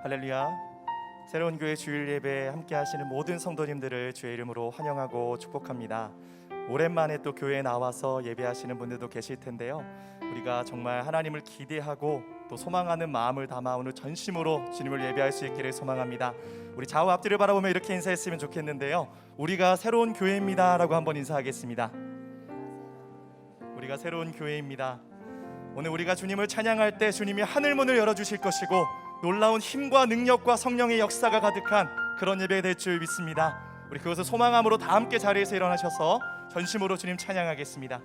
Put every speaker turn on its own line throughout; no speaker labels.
할렐루야. 새로운 교회 주일 예배에 함께 하시는 모든 성도님들을 주의 이름으로 환영하고 축복합니다. 오랜만에 또 교회에 나와서 예배하시는 분들도 계실 텐데요, 우리가 정말 하나님을 기대하고 또 소망하는 마음을 담아 오늘 전심으로 주님을 예배할 수 있기를 소망합니다. 우리 좌우 앞뒤를 바라보며 이렇게 인사했으면 좋겠는데요, 우리가 새로운 교회입니다 라고 한번 인사하겠습니다. 우리가 새로운 교회입니다. 오늘 우리가 주님을 찬양할 때 주님이 하늘문을 열어주실 것이고 놀라운 힘과 능력과 성령의 역사가 가득한 그런 예배 될 줄 믿습니다. 우리 그것을 소망함으로 다 함께 자리에서 일어나셔서 전심으로 주님 찬양하겠습니다.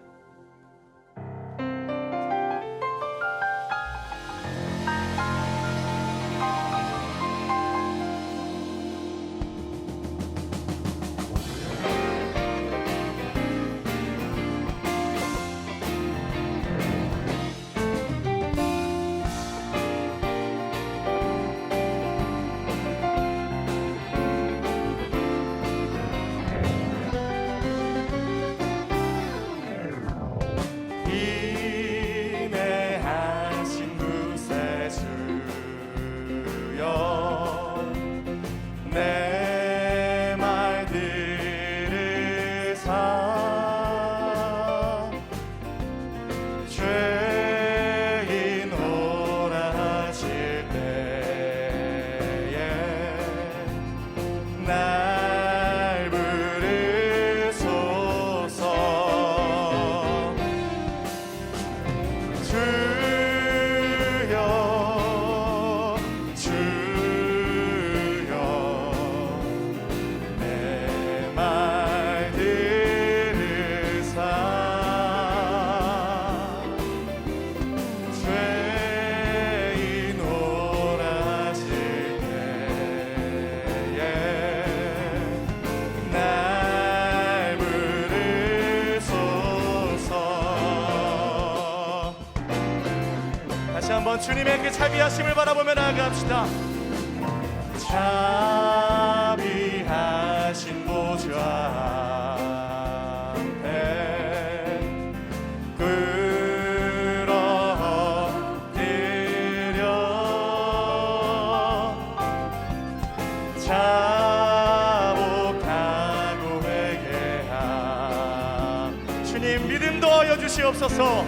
한번 주님의 그 자비하심을 바라보며 나아갑시다. 자비하신 보좌 앞에 끌어들여 자복하고 회개함. 주님 믿음도 하여 주시옵소서.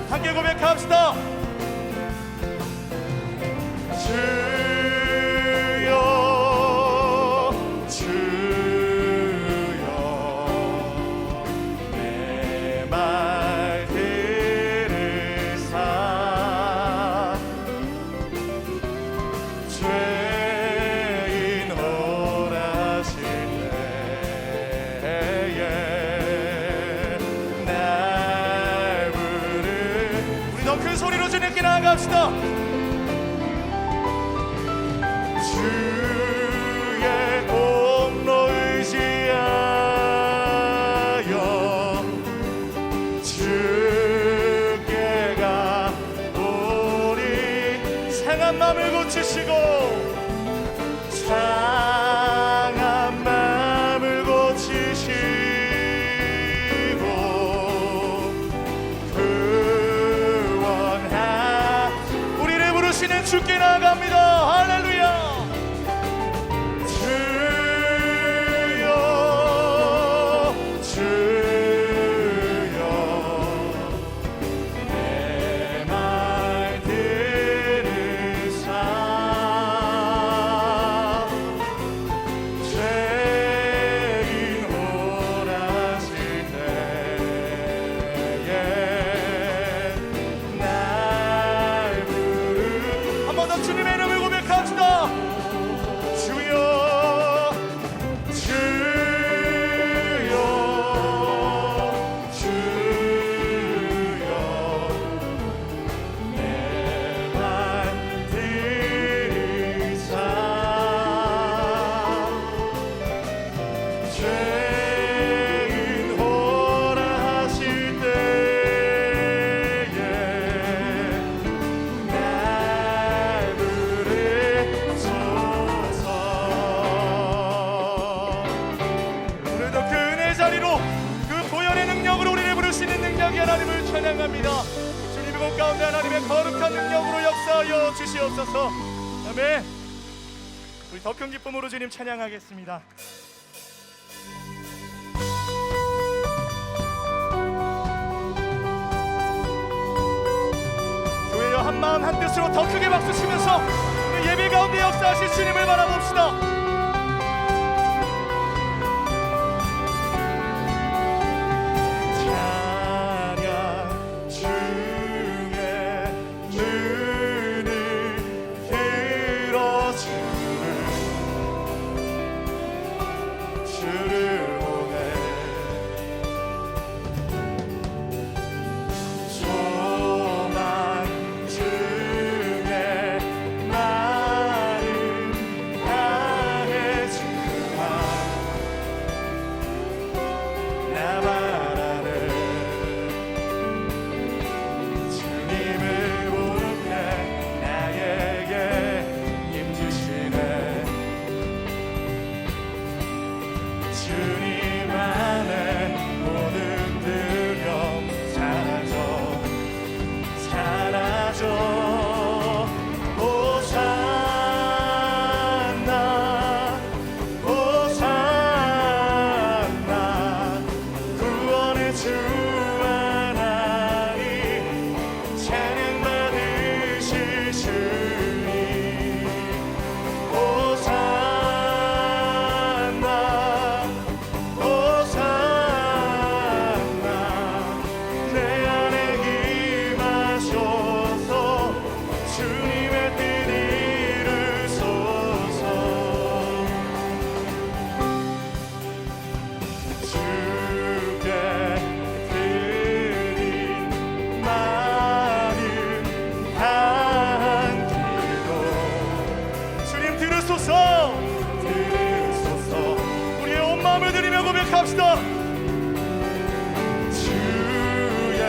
함께 고백합시다. 주여 주여 내 말 들으사 죄인 오라실 때에 큰 소리로 주님께 나아갑시다. 주의 공로 의지하여 주께 가오리. 상한 마음을 고치시고 상한 마음을 고치시고 우리는 주께 나아갑니다. 할렐루야. 주여 주여 내 말 들으사 죄인 오라실 때에 주님의 이름을 고백합시다. 주여 주여 주여 내 말 들으사 죄인 오라 하실 때에 하나님을 찬양합니다. 주님의 이곳 가운데 하나님의 거룩한 능력으로 역사하여 주시옵소서. 아멘. 우리 더 큰 기쁨으로 주님 찬양하겠습니다. 교회여 한마음 한뜻으로 더 크게 박수 치면서 예배 가운데 역사하신 주님을 바라봅시다. 우리의 온 마음을 드리며 고백합시다. 주의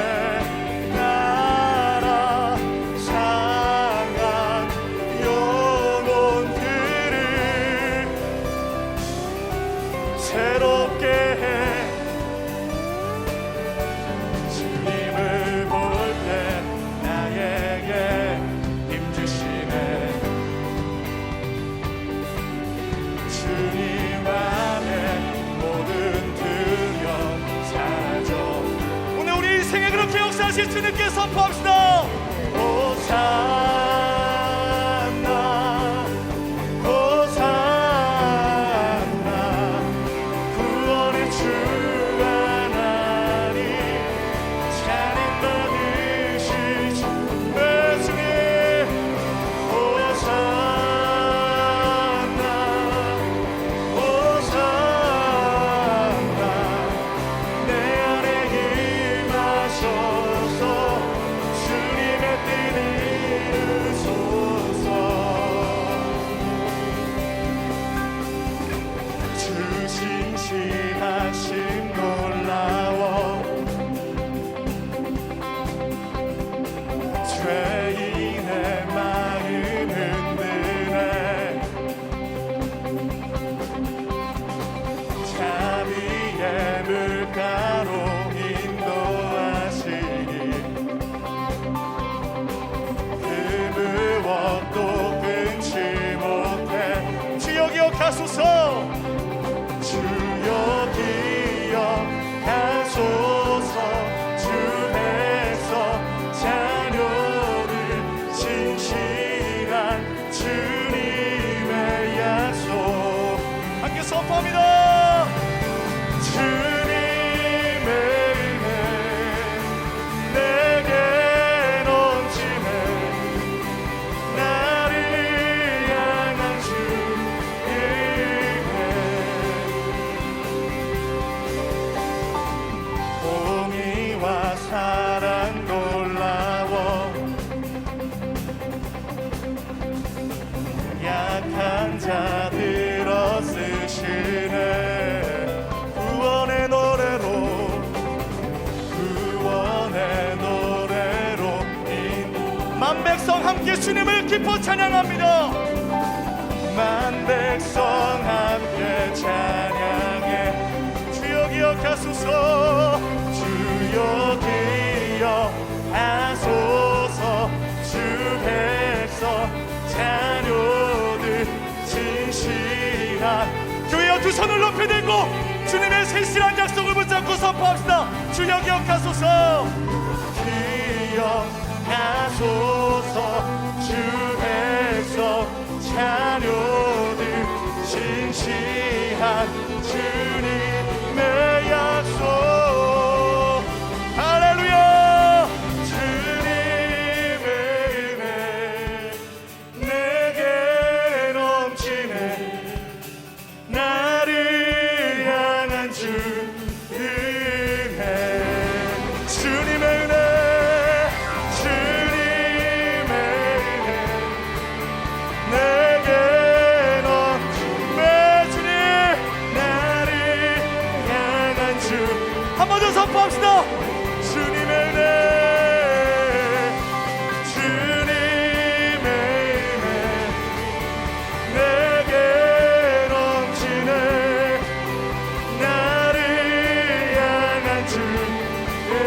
나라 상한 영혼들을 새롭게 해. 주님을 볼 때 나에게 힘주시네. 주님 안에 모든 두려움 사라져. 오늘 우리 인생에 그렇게 역사하실 주님께 선포합시다. 호산나 호산나 구원의 주 하나님 찬양 받으실 주 예수님. 신실하심 놀라워 죄인의 마음 흔드네. 자비의 물가로 인도하시니 그 무엇도 끊지 못해. 주여 기억하소서. 주여 기억하소서. 주 백성 자녀들 진실한 주님의 약속 함께 선포합니다. 주님의 은혜 내게 넘치네. 나를 향한 주의 공의와 사랑 놀라워 약한 자들어 쓰시네. 구원의 노래로 만 백성 함께 주님을 기뻐 찬양합니다. 만 백성 함께 찬양해. 주여 기억하소서. 주여 기억하소서. 손을 높이 들고 주님의 신실한 약속을 붙잡고 선포합시다. 주여 기억하소서. 기억하소서. 주 백성 자녀들 신실한 주님의 약속. 할렐루야. 주님의 은혜 내게 넘치네. 나를 향한 주 은혜. 주님의 은혜, 주님의 은혜 내게 넘치네. 주님 나를 향한 주. 한 번 더 선포합시다. 주님의 은혜, 주님의 은혜 내게 넘치네. 나를 향한 주 은혜.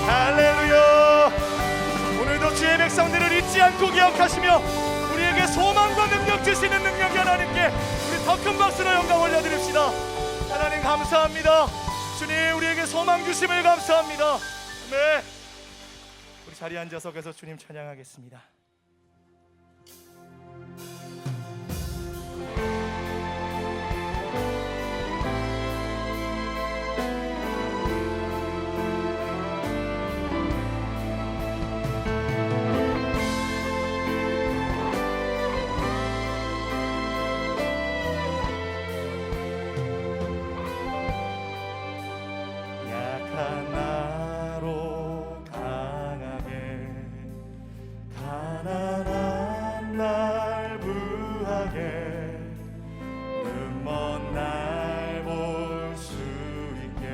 할렐루야. 오늘도 주의 백성들을 잊지 않고 기억하시며 우리에게 소망과 능력 주시는 능력이 하나님께 우리 더 큰 박수로 영광 올려드립시다. 하나님 감사합니다. 주님 우리에게 소망 주심을 감사합니다. 네, 우리 자리에 앉아서 계속 주님 찬양하겠습니다. 약한 나로 강하게 가난한 날 부하게 눈먼 날 볼 수 있게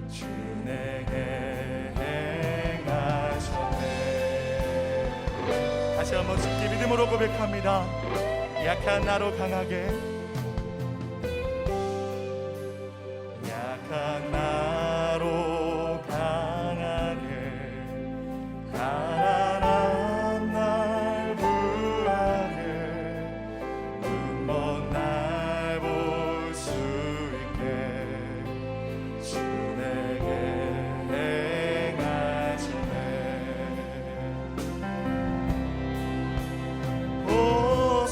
주 내게 행하셨네. 다시 한번 주께 믿음으로 고백합니다. 약한 나로 강하게 약한 나로 강하게 가난한 날 부하게 눈먼 날 볼 수 있게 주 내게 행하시네.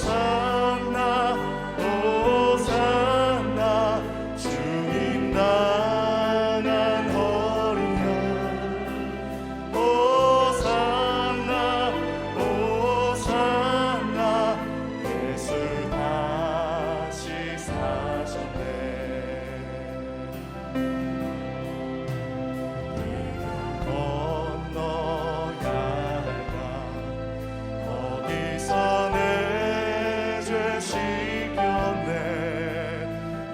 호산나 호산나 주님 나간 어린 양. 호산나 호산나 예수 다시 사셨네. 건너야 할까 거기서 내 죄 씻겼네.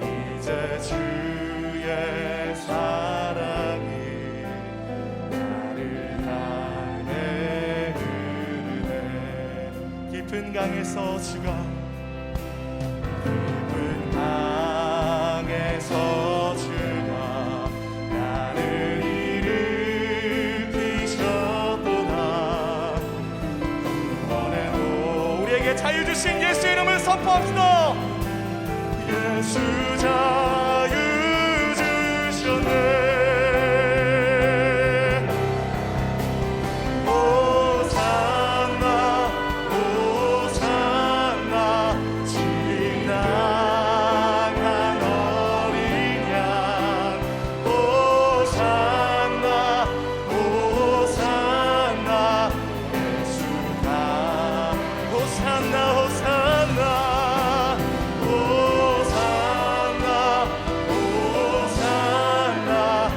이제 주의 사랑이 나를 향해 흐르네. 깊은 강에서 주가 깊은 강에서 주가 나를 일으키셨도다. 이번에도 우리에게 자유 주신 예수 이름을 선포합시다. 예수 자유 주셨네. 호산나 호산나 주님 나간 어린 양. 호산나 호산나 예수가 호산나 호산나 호산나 호산나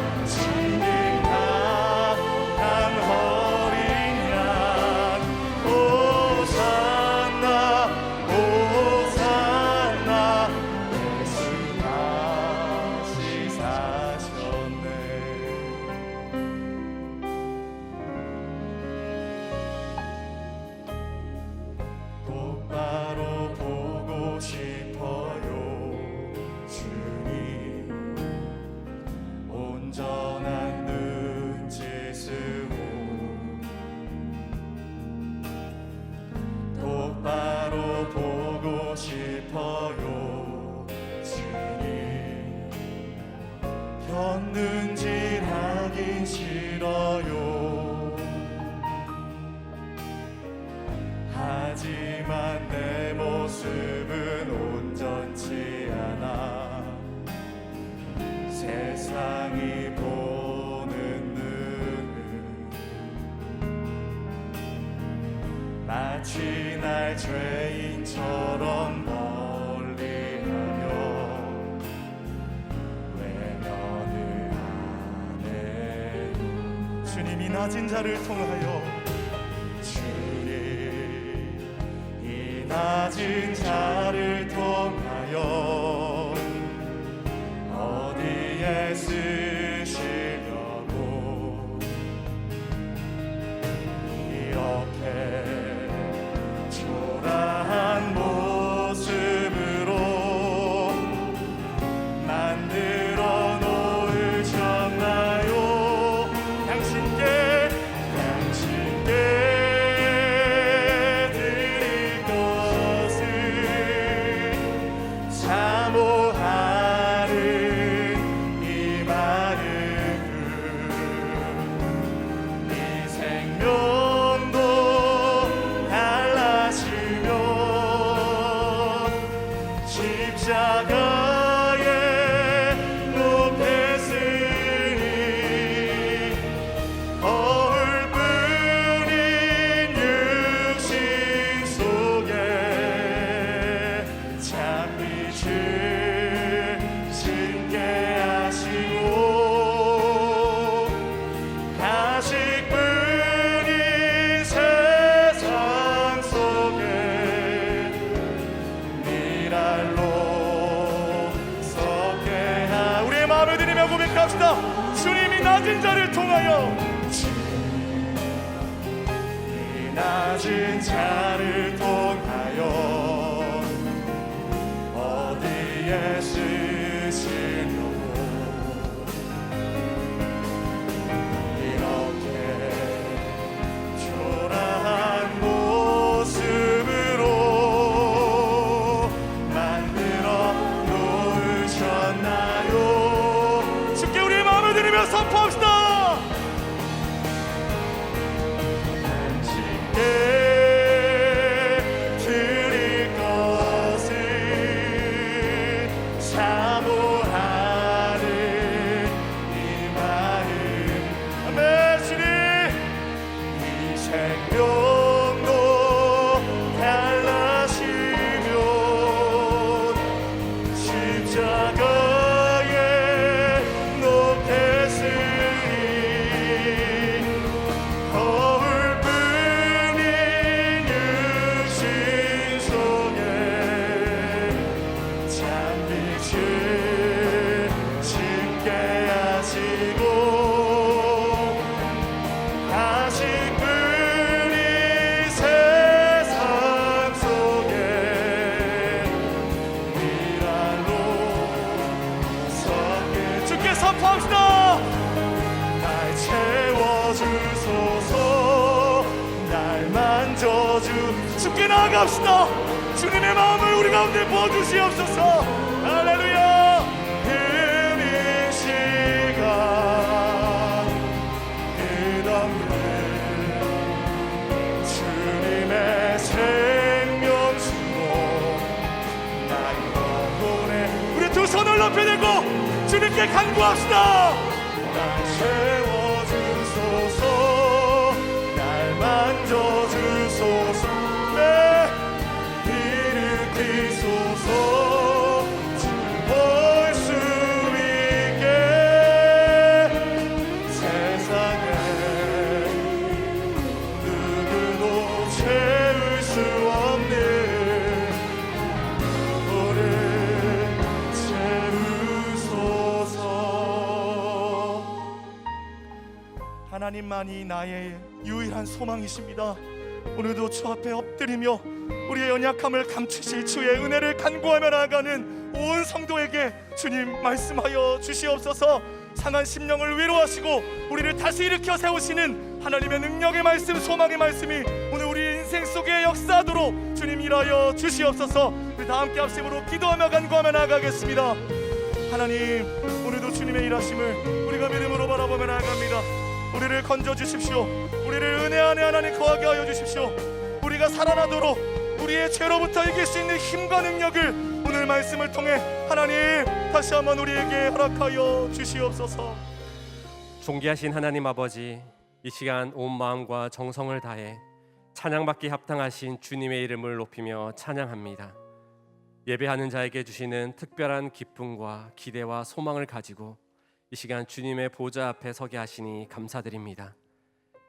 싫어요. 하지만 내 모습은 온전치 않아. 세상이 보는 눈은 마치 날 죄인처럼 멀리하며 외면을 하네요. 주님이 낮은 자를 통하여, 주님 이 낮은 자를 통하여 어디에 쓰시려고 이렇게 초라한 모습으로 만들어 놓으셨나요? 당신께 드릴 것을 사모하는 이 마음, 이 생명도 달라지며 십자가에 높였으니 거울뿐인 육신 속에 참빛을 신게 하시고 가식뿐인 세상 속에 미랄로 섞게 우리의 마음을 드리며 고백합시다. 주님이 낮은 자를 통하여, 이 낮은 자를 통하여 어디에 쓰시려고 이렇게 초라한 모습으로 만들어 놓으셨나요? 주께 우리의 마음을 드리며 선포합시다. 드릴 것을 사모하는 이 마음, 아멘. 주님 이 생명도 달라지며 십자가에 높였으니 거울뿐인 육신 속에 참빛을 신게 하시고 가식뿐인 세상 속에 미랄로 섞게 주께 선포합시다. 날 채워주소서, 날 만져주 주께 나아갑시다. 주님의 마음을 우리 가운데 부어주시옵소서. 할렐루야. 흐린 시간 끝없는 주님의 생명수로 날 영혼에 우리 두 손을 높이 들고 주님께 간구합시다. 날 채워주소서, 날 만져주소서, 네 일으키소서. 볼 수 있게 세상에 누구도 채울 수 없는 너를 채우소서. 하나님만이 나의 유일한 소망이십니다. 오늘도 주 앞에 엎드리며 우리의 연약함을 감추실 주의 은혜를 간구하며 나아가는 온 성도에게 주님 말씀하여 주시옵소서. 상한 심령을 위로하시고 우리를 다시 일으켜 세우시는 하나님의 능력의 말씀, 소망의 말씀이 오늘 우리 인생 속에 역사하도록 주님 일하여 주시옵소서. 우리 다 함께 합심으로 기도하며 간구하며 나아가겠습니다. 하나님, 오늘도 오늘도 주님의 일하심을 우리가 믿음으로 바라보며 나아갑니다. 우리를 건져주십시오. 우리를 은혜 안에 하나님 거하게 하여 주십시오. 우리가 살아나도록 우리의 죄로부터 이길 수 있는 힘과 능력을 오늘 말씀을 통해 하나님 다시 한번 우리에게 허락하여 주시옵소서.
존귀하신 하나님 아버지, 이 시간 온 마음과 정성을 다해 찬양받기 합당하신 주님의 이름을 높이며 찬양합니다. 예배하는 자에게 주시는 특별한 기쁨과 기대와 소망을 가지고 이 시간 주님의 보좌 앞에 서게 하시니 감사드립니다.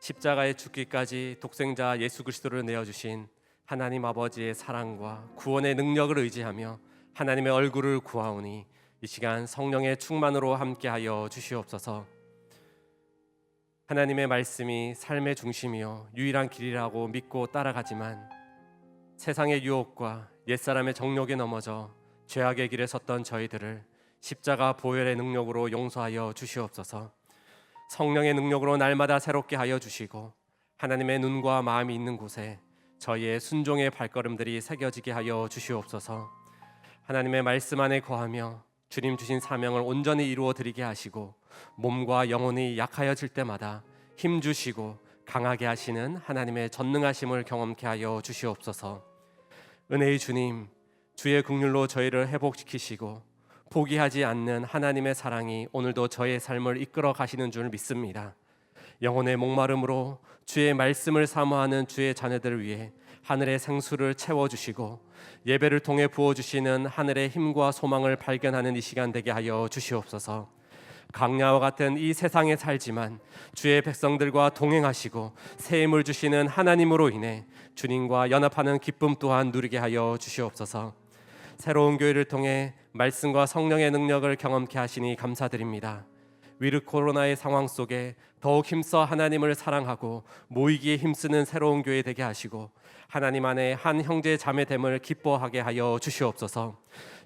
십자가에 죽기까지 독생자 예수 그리스도를 내어주신 하나님 아버지의 사랑과 구원의 능력을 의지하며 하나님의 얼굴을 구하오니 이 시간 성령의 충만으로 함께하여 주시옵소서. 하나님의 말씀이 삶의 중심이요 유일한 길이라고 믿고 따라가지만 세상의 유혹과 옛사람의 정욕에 넘어져 죄악의 길에 섰던 저희들을 십자가 보혈의 능력으로 용서하여 주시옵소서. 성령의 능력으로 날마다 새롭게 하여 주시고 하나님의 눈과 마음이 있는 곳에 저희의 순종의 발걸음들이 새겨지게 하여 주시옵소서. 하나님의 말씀 안에 거하며 주님 주신 사명을 온전히 이루어 드리게 하시고 몸과 영혼이 약하여질 때마다 힘 주시고 강하게 하시는 하나님의 전능하심을 경험케 하여 주시옵소서. 은혜의 주님, 주의 긍휼로 저희를 회복시키시고 포기하지 않는 하나님의 사랑이 오늘도 저의 삶을 이끌어 가시는 줄 믿습니다. 영혼의 목마름으로 주의 말씀을 사모하는 주의 자녀들을 위해 하늘의 생수를 채워주시고 예배를 통해 부어주시는 하늘의 힘과 소망을 발견하는 이 시간 되게 하여 주시옵소서. 강야와 같은 이 세상에 살지만 주의 백성들과 동행하시고 새 힘을 주시는 하나님으로 인해 주님과 연합하는 기쁨 또한 누리게 하여 주시옵소서. 새로운 교회를 통해 말씀과 성령의 능력을 경험케 하시니 감사드립니다. 위르 코로나의 상황 속에 더욱 힘써 하나님을 사랑하고 모이기에 힘쓰는 새로운 교회 되게 하시고 하나님 안에 한 형제 자매됨을 기뻐하게 하여 주시옵소서.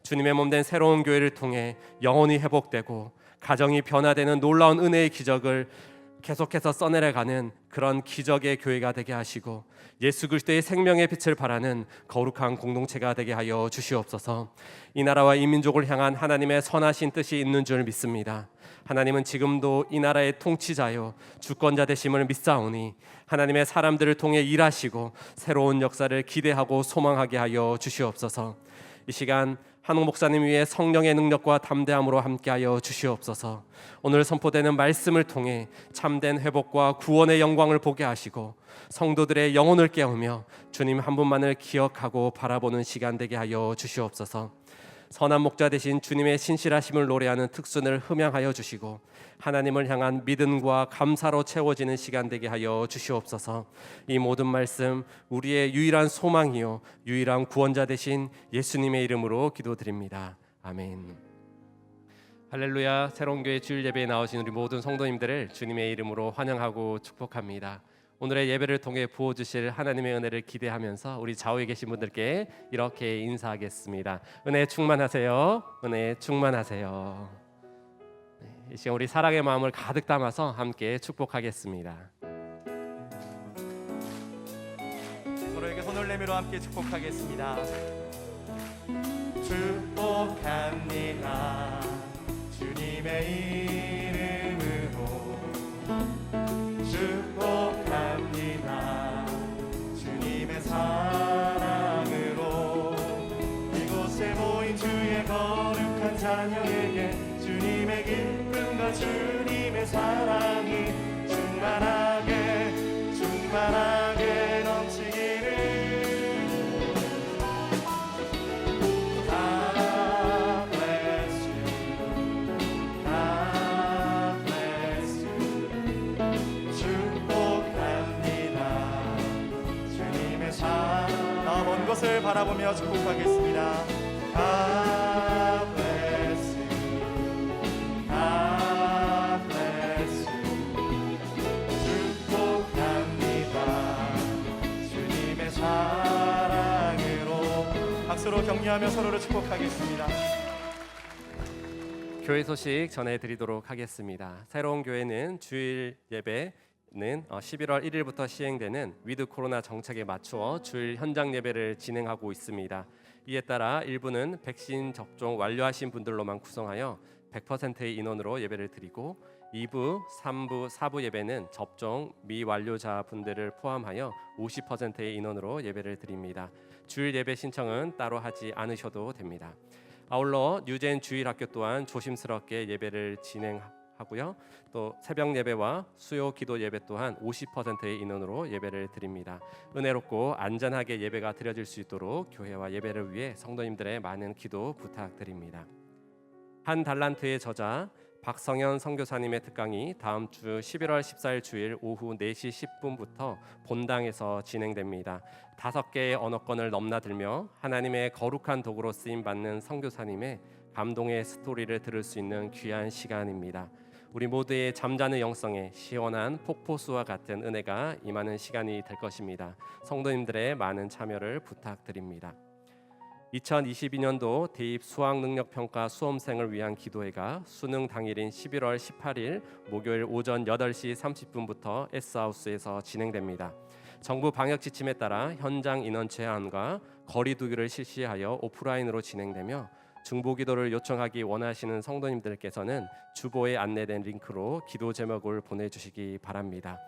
주님의 몸된 새로운 교회를 통해 영혼이 회복되고 가정이 변화되는 놀라운 은혜의 기적을 계속해서 써내려가는 그런 기적의 교회가 되게 하시고 예수 그리스도의 생명의 빛을 발하는 거룩한 공동체가 되게 하여 주시옵소서. 이 나라와 이 민족을 향한 하나님의 선하신 뜻이 있는 줄 믿습니다. 하나님은 지금도 이 나라의 통치자요 주권자 되심을 믿사오니 하나님의 사람들을 통해 일하시고 새로운 역사를 기대하고 소망하게 하여 주시옵소서. 이 시간 한옥 목사님 위에 성령의 능력과 담대함으로 함께하여 주시옵소서. 오늘 선포되는 말씀을 통해 참된 회복과 구원의 영광을 보게 하시고 성도들의 영혼을 깨우며 주님 한 분만을 기억하고 바라보는 시간 되게 하여 주시옵소서. 선한 목자 되신 주님의 신실하심을 노래하는 특순을 흠양하여 주시고 하나님을 향한 믿음과 감사로 채워지는 시간 되게 하여 주시옵소서. 이 모든 말씀 우리의 유일한 소망이요 유일한 구원자 되신 예수님의 이름으로 기도드립니다. 아멘. 할렐루야. 새로운 교회 주일 예배에 나오신 우리 모든 성도님들을 주님의 이름으로 환영하고 축복합니다. 오늘의 예배를 통해 부어주실 하나님의 은혜를 기대하면서 우리 좌우에 계신 분들께 이렇게 인사하겠습니다. 은혜 충만하세요. 은혜 충만하세요. 이 시간 우리 사랑의 마음을 가득 담아서 함께 축복하겠습니다.
서로에게 손을 내밀어 함께 축복하겠습니다. 축복합니다. 주님의 이름으로 축복합니다. 주님의 사랑으로 이곳에 모인 주의 거룩한 자녀에게 주님의 기쁨과 주님의 사랑이 충만하게 넘치기를. God bless you. God bless you. 축복합니다. 주님의 사랑. 먼 곳을 바라보며 축복하겠습니다. God bless you. God bless you. 축복합니다. 주님의 사랑으로. 박수로 격려하며 서로를 축복하겠습니다.
교회 소식 전해드리도록 하겠습니다. 새로운 교회는 주일 예배는 11월 1일부터 시행되는 위드 코로나 정책에 맞추어 주일 현장 예배를 진행하고 있습니다. 이에 따라 일부는 백신 접종 완료하신 분들로만 구성하여 100%의 인원으로 예배를 드리고 2부, 3부, 4부 예배는 접종 미완료자 분들을 포함하여 50%의 인원으로 예배를 드립니다. 주일 예배 신청은 따로 하지 않으셔도 됩니다. 아울러 뉴젠 주일학교 또한 조심스럽게 예배를 진행하고요. 또 새벽 예배와 수요 기도 예배 또한 50%의 인원으로 예배를 드립니다. 은혜롭고 안전하게 예배가 드려질 수 있도록 교회와 예배를 위해 성도님들의 많은 기도 부탁드립니다. 한 달란트의 저자 박성현 선교사님의 특강이 다음 주 11월 14일 주일 오후 4시 10분부터 본당에서 진행됩니다. 5개의 언어권을 넘나들며 하나님의 거룩한 도구로 쓰임받는 선교사님의 감동의 스토리를 들을 수 있는 귀한 시간입니다. 우리 모두의 잠자는 영성에 시원한 폭포수와 같은 은혜가 임하는 시간이 될 것입니다. 성도님들의 많은 참여를 부탁드립니다. 2022년도 대입 수학능력평가 수험생을 위한 기도회가 수능 당일인 11월 18일 목요일 오전 8시 30분부터 S하우스에서 진행됩니다. 정부 방역 지침에 따라 현장 인원 제한과 거리 두기를 실시하여 오프라인으로 진행되며 중보기도를 요청하기 원하시는 성도님들께서는 주보에 안내된 링크로 기도 제목을 보내주시기 바랍니다.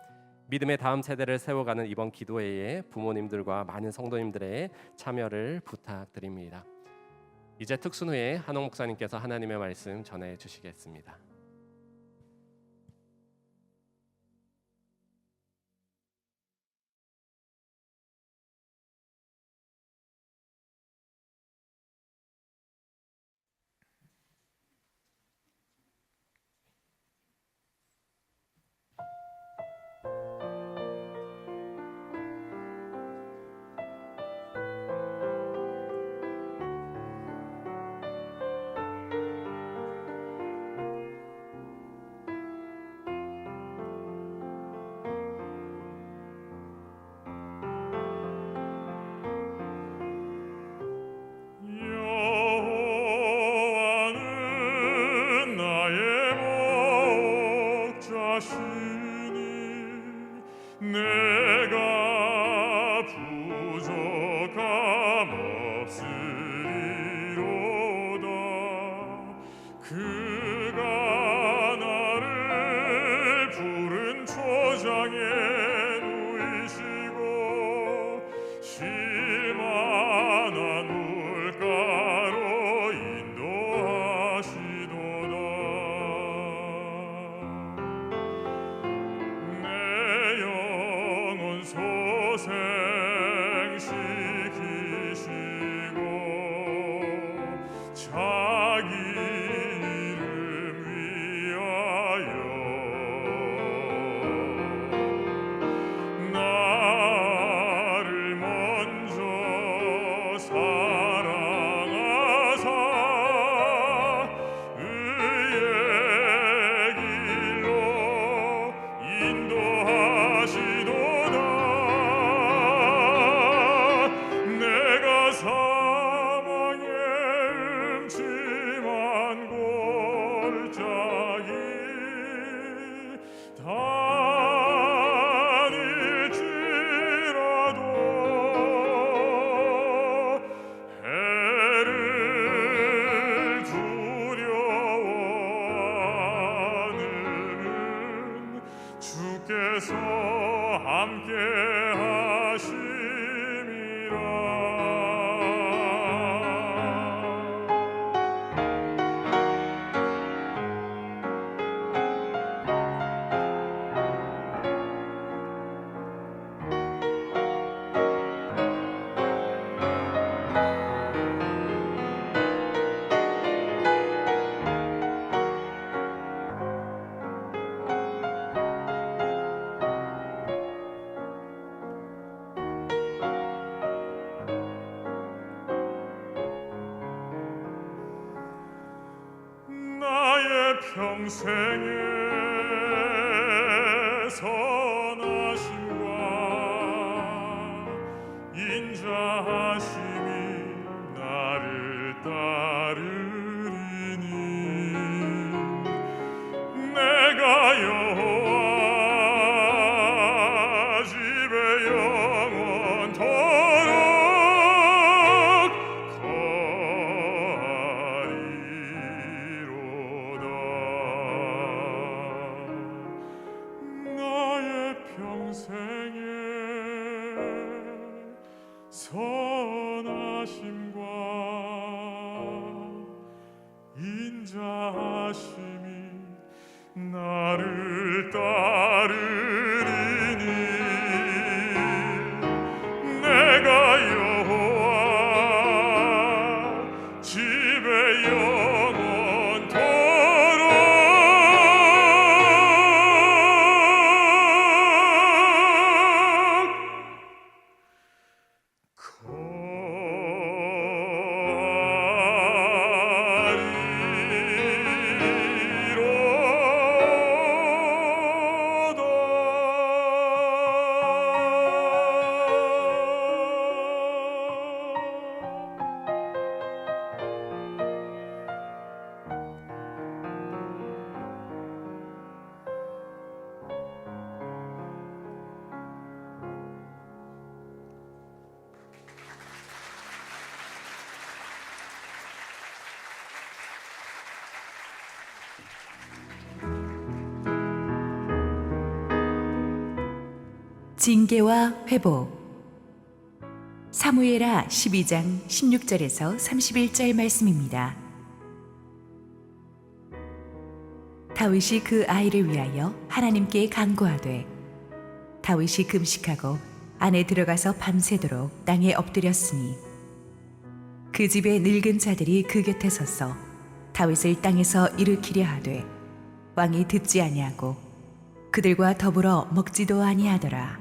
믿음의 다음 세대를 세워가는 이번 기도회에 부모님들과 많은 성도님들의 참여를 부탁드립니다. 이제 특순 후에 한옥 목사님께서 하나님의 말씀 전해 주시겠습니다.
내가 부족함 없으리로다. 그가 나를 푸른 초장에 누이시고 쉴만한 물가로 인도하시도다. 내 영혼 소생시키시고 자기 이름 위하여 나를 먼저 사랑하사 의의 길로 인도하시도다. 내가 사망의 음침한 골짜기 다닐지라도 해를 두려워하는 주께서 함께 하심이라. 나의 평생의 선하심과 인자하심이 나를 따르리니 내가 여호와 집에 영원토록 따르리니 내가 여호와 집에
징계와 회복. 사무엘하 12장 16절에서 31절 말씀입니다. 다윗이 그 아이를 위하여 하나님께 간구하되 다윗이 금식하고 안에 들어가서 밤새도록 땅에 엎드렸으니 그 집의 늙은 자들이 그 곁에 서서 다윗을 땅에서 일으키려 하되 왕이 듣지 아니하고 그들과 더불어 먹지도 아니하더라.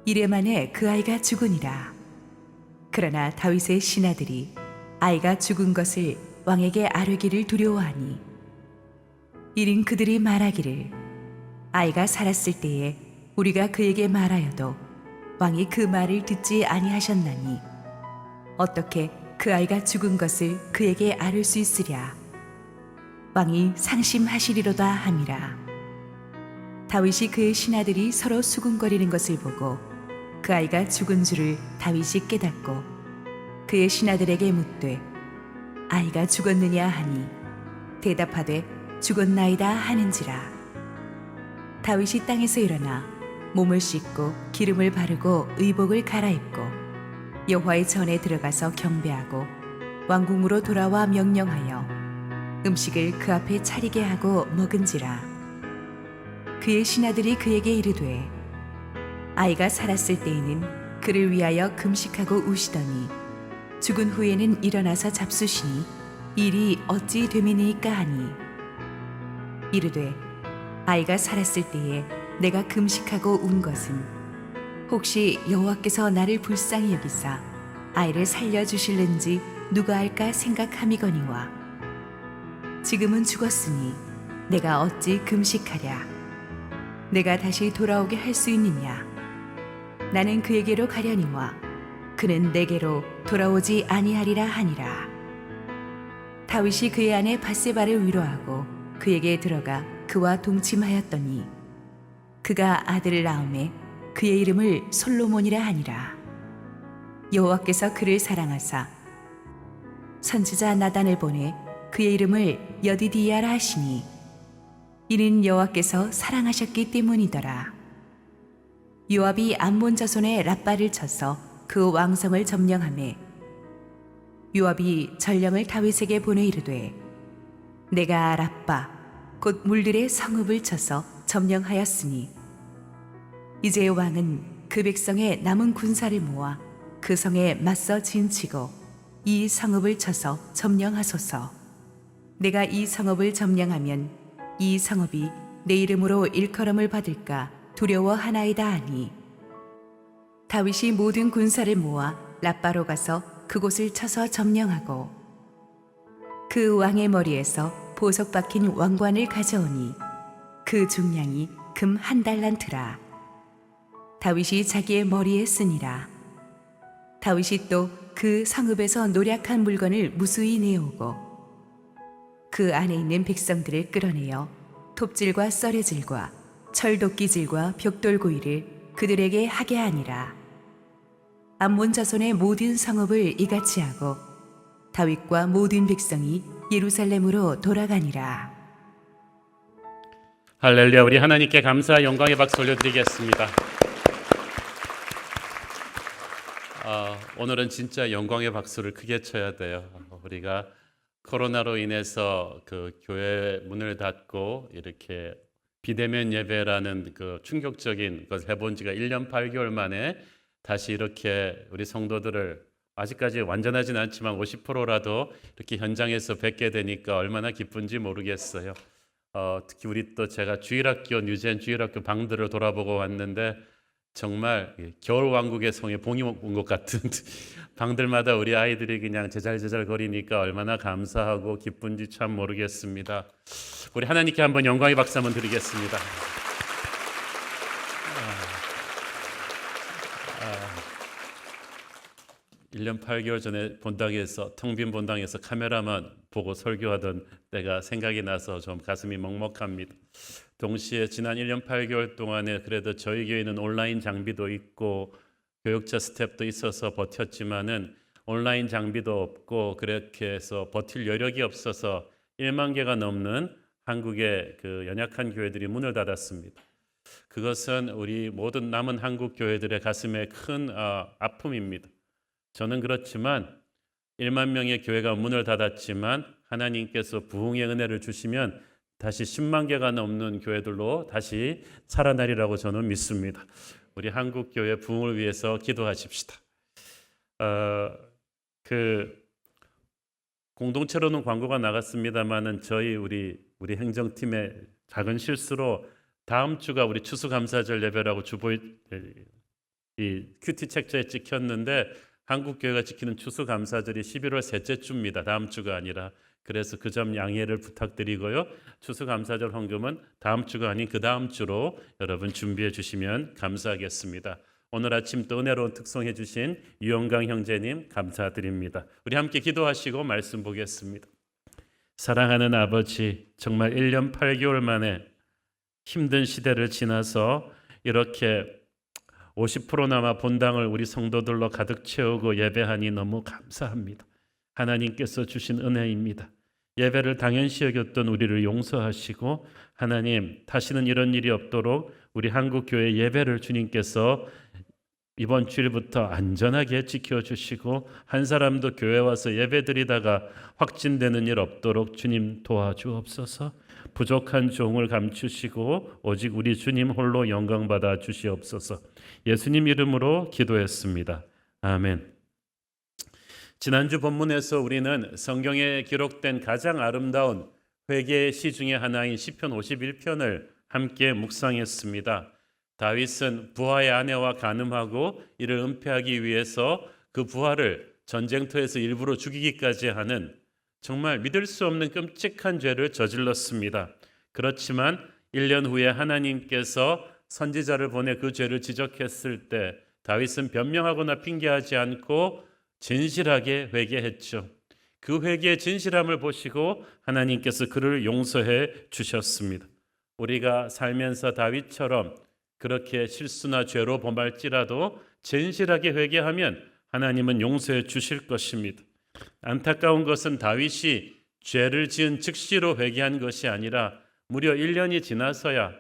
이래 만에 그 아이가 죽으니라. 그러나 다윗의 신하들이 아이가 죽은 것을 왕에게 아뢰기를 두려워하니 이른 그들이 말하기를 아이가 살았을 때에 우리가 그에게 말하여도 왕이 그 말을 듣지 아니하셨나니 어떻게 그 아이가 죽은 것을 그에게 아뢰 수 있으랴. 왕이 상심하시리로다 함이라. 다윗이 그의 신하들이 서로 수군거리는 것을 보고 그 아이가 죽은 줄을 다윗이 깨닫고 그의 신하들에게 묻되 아이가 죽었느냐 하니 대답하되 죽었나이다 하는지라. 다윗이 땅에서 일어나 몸을 씻고 기름을 바르고 의복을 갈아입고 여호와의 전에 들어가서 경배하고 왕궁으로 돌아와 명령하여 음식을 그 앞에 차리게 하고 먹은지라. 그의 신하들이 그에게 이르되 아이가 살았을 때에는 그를 위하여 금식하고 우시더니 죽은 후에는 일어나서 잡수시니 일이 어찌 됨이니까 하니 이르되 아이가 살았을 때에 내가 금식하고 운 것은 혹시 여호와께서 나를 불쌍히 여기사 아이를 살려주실는지 누가 알까 생각함이거니와 지금은 죽었으니 내가 어찌 금식하랴. 내가 다시 돌아오게 할 수 있느냐. 나는 그에게로 가려니와 그는 내게로 돌아오지 아니하리라 하니라. 다윗이 그의 아내 밧세바를 위로하고 그에게 들어가 그와 동침하였더니 그가 아들을 낳음에 그의 이름을 솔로몬이라 하니라. 여호와께서 그를 사랑하사 선지자 나단을 보내 그의 이름을 여디디야라 하시니 이는 여호와께서 사랑하셨기 때문이더라. 요압이 암몬 자손의 랍바를 쳐서 그 왕성을 점령하매 요압이 전령을 다윗에게 보내 이르되 내가 랍바 곧 물들의 성읍을 쳐서 점령하였으니 이제 왕은 그 백성의 남은 군사를 모아 그 성에 맞서 진치고 이 성읍을 쳐서 점령하소서. 내가 이 성읍을 점령하면 이 성읍이 내 이름으로 일컬음을 받을까 두려워하나이다 하니 다윗이 모든 군사를 모아 랍바로 가서 그곳을 쳐서 점령하고 그 왕의 머리에서 보석 박힌 왕관을 가져오니 그 중량이 금 1달란트라. 다윗이 자기의 머리에 쓰니라. 다윗이 또 그 성읍에서 노략한 물건을 무수히 내오고 그 안에 있는 백성들을 끌어내어 톱질과 썰애질과 철도끼질과 벽돌구이를 그들에게 하게 하니라. 암몬 자손의 모든 성읍을 이같이 하고 다윗과 모든 백성이 예루살렘으로 돌아가니라.
할렐루야. 우리 하나님께 감사와 영광의 박수 올려드리겠습니다. 오늘은 진짜 영광의 박수를 크게 쳐야 돼요. 우리가 코로나로 인해서 그 교회 문을 닫고 이렇게 비대면 예배라는 그 충격적인 것을 해본 지가 1년 8개월 만에 다시 이렇게 우리 성도들을 아직까지 완전하진 않지만 50%라도 이렇게 현장에서 뵙게 되니까 얼마나 기쁜지 모르겠어요. 특히 우리 또 제가 주일학교 뉴젠 주일학교 방들을 돌아보고 왔는데 정말 겨울 왕국의 성에 봉이 온 것 같은 방들마다 우리 아이들이 그냥 제잘제잘 거리니까 얼마나 감사하고 기쁜지 참 모르겠습니다. 우리 하나님께 한번 영광의 박수 한번 드리겠습니다. 1년 8개월 전에 본당에서 텅 빈 본당에서 카메라만 보고 설교하던 때가 생각이 나서 좀 가슴이 먹먹합니다. 동시에 지난 1년 8개월 동안에 그래도 저희 교회는 온라인 장비도 있고 교육자 스텝도 있어서 버텼지만은 온라인 장비도 없고 그렇게 해서 버틸 여력이 없어서 1만 개가 넘는 한국의 그 연약한 교회들이 문을 닫았습니다. 그것은 우리 모든 남은 한국 교회들의 가슴에 큰 아픔입니다. 저는 그렇지만 1만 명의 교회가 문을 닫았지만 하나님께서 부흥의 은혜를 주시면 다시 10만 개가 넘는 교회들로 다시 살아나리라고 저는 믿습니다. 우리 한국 교회 부흥을 위해서 기도하십시다. 그 공동체로는 광고가 나갔습니다만은 저희 우리 행정팀의 작은 실수로 다음 주가 우리 추수감사절 예배라고 이 큐티 책자에 찍혔는데 한국 교회가 지키는 추수감사절이 11월 셋째 주입니다. 다음 주가 아니라. 그래서 그 점 양해를 부탁드리고요. 추수감사절 헌금은 다음 주가 아닌 그 다음 주로 여러분 준비해 주시면 감사하겠습니다. 오늘 아침 또 은혜로운 특송해 주신 유영강 형제님 감사드립니다. 우리 함께 기도하시고 말씀 보겠습니다. 사랑하는 아버지, 정말 1년 8개월 만에 힘든 시대를 지나서 이렇게 50%나마 본당을 우리 성도들로 가득 채우고 예배하니 너무 감사합니다. 하나님께서 주신 은혜입니다. 예배를 당연시 여겼던 우리를 용서하시고 하나님 다시는 이런 일이 없도록 우리 한국교회 예배를 주님께서 이번 주일부터 안전하게 지켜주시고 한 사람도 교회 와서 예배드리다가 확진되는 일 없도록 주님 도와주옵소서. 부족한 종을 감추시고 오직 우리 주님 홀로 영광받아 주시옵소서. 예수님 이름으로 기도했습니다. 아멘. 지난주 본문에서 우리는 성경에 기록된 가장 아름다운 회개의 시 중에 하나인 시편 51편을 함께 묵상했습니다. 다윗은 부하의 아내와 간음하고 이를 은폐하기 위해서 그 부하를 전쟁터에서 일부러 죽이기까지 하는 정말 믿을 수 없는 끔찍한 죄를 저질렀습니다. 그렇지만 1년 후에 하나님께서 선지자를 보내 그 죄를 지적했을 때 다윗은 변명하거나 핑계하지 않고 진실하게 회개했죠. 그 회개의 진실함을 보시고 하나님께서 그를 용서해 주셨습니다. 우리가 살면서 다윗처럼 그렇게 실수나 죄로 범할지라도 진실하게 회개하면 하나님은 용서해 주실 것입니다. 안타까운 것은 다윗이 죄를 지은 즉시로 회개한 것이 아니라 무려 1년이 지나서야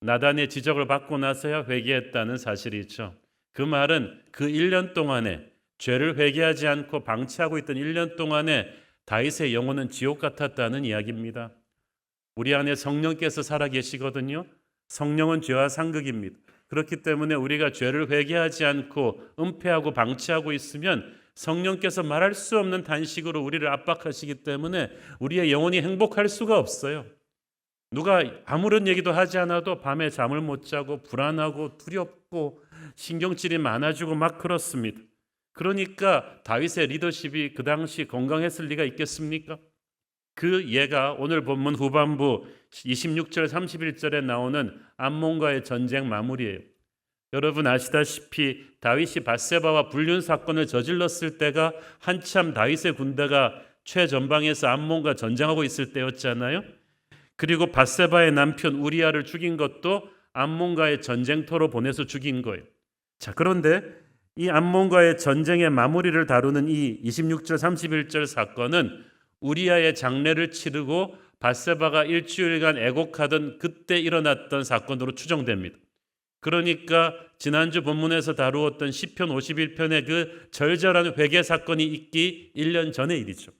나단의 지적을 받고 나서야 회개했다는 사실이죠. 그 말은 그 1년 동안에 죄를 회개하지 않고 방치하고 있던 1년 동안에 다윗의 영혼은 지옥 같았다는 이야기입니다. 우리 안에 성령께서 살아계시거든요. 성령은 죄와 상극입니다. 그렇기 때문에 우리가 죄를 회개하지 않고 은폐하고 방치하고 있으면 성령께서 말할 수 없는 단식으로 우리를 압박하시기 때문에 우리의 영혼이 행복할 수가 없어요. 누가 아무런 얘기도 하지 않아도 밤에 잠을 못 자고 불안하고 두렵고 신경질이 많아지고 막 그렇습니다. 그러니까 다윗의 리더십이 그 당시 건강했을 리가 있겠습니까? 그 예가 오늘 본문 후반부 26절 31절에 나오는 암몬과의 전쟁 마무리예요. 여러분 아시다시피 다윗이 밧세바와 불륜 사건을 저질렀을 때가 한참 다윗의 군대가 최전방에서 암몬과 전쟁하고 있을 때였잖아요. 그리고 밧세바의 남편 우리아를 죽인 것도 암몬과의 전쟁터로 보내서 죽인 거예요. 자, 그런데 이 암몬과의 전쟁의 마무리를 다루는 이 26절 31절 사건은 우리아의 장례를 치르고 밧세바가 일주일간 애곡하던 그때 일어났던 사건으로 추정됩니다. 그러니까 지난주 본문에서 다루었던 시편 51편의 그 절절한 회개 사건이 있기 1년 전의 일이죠.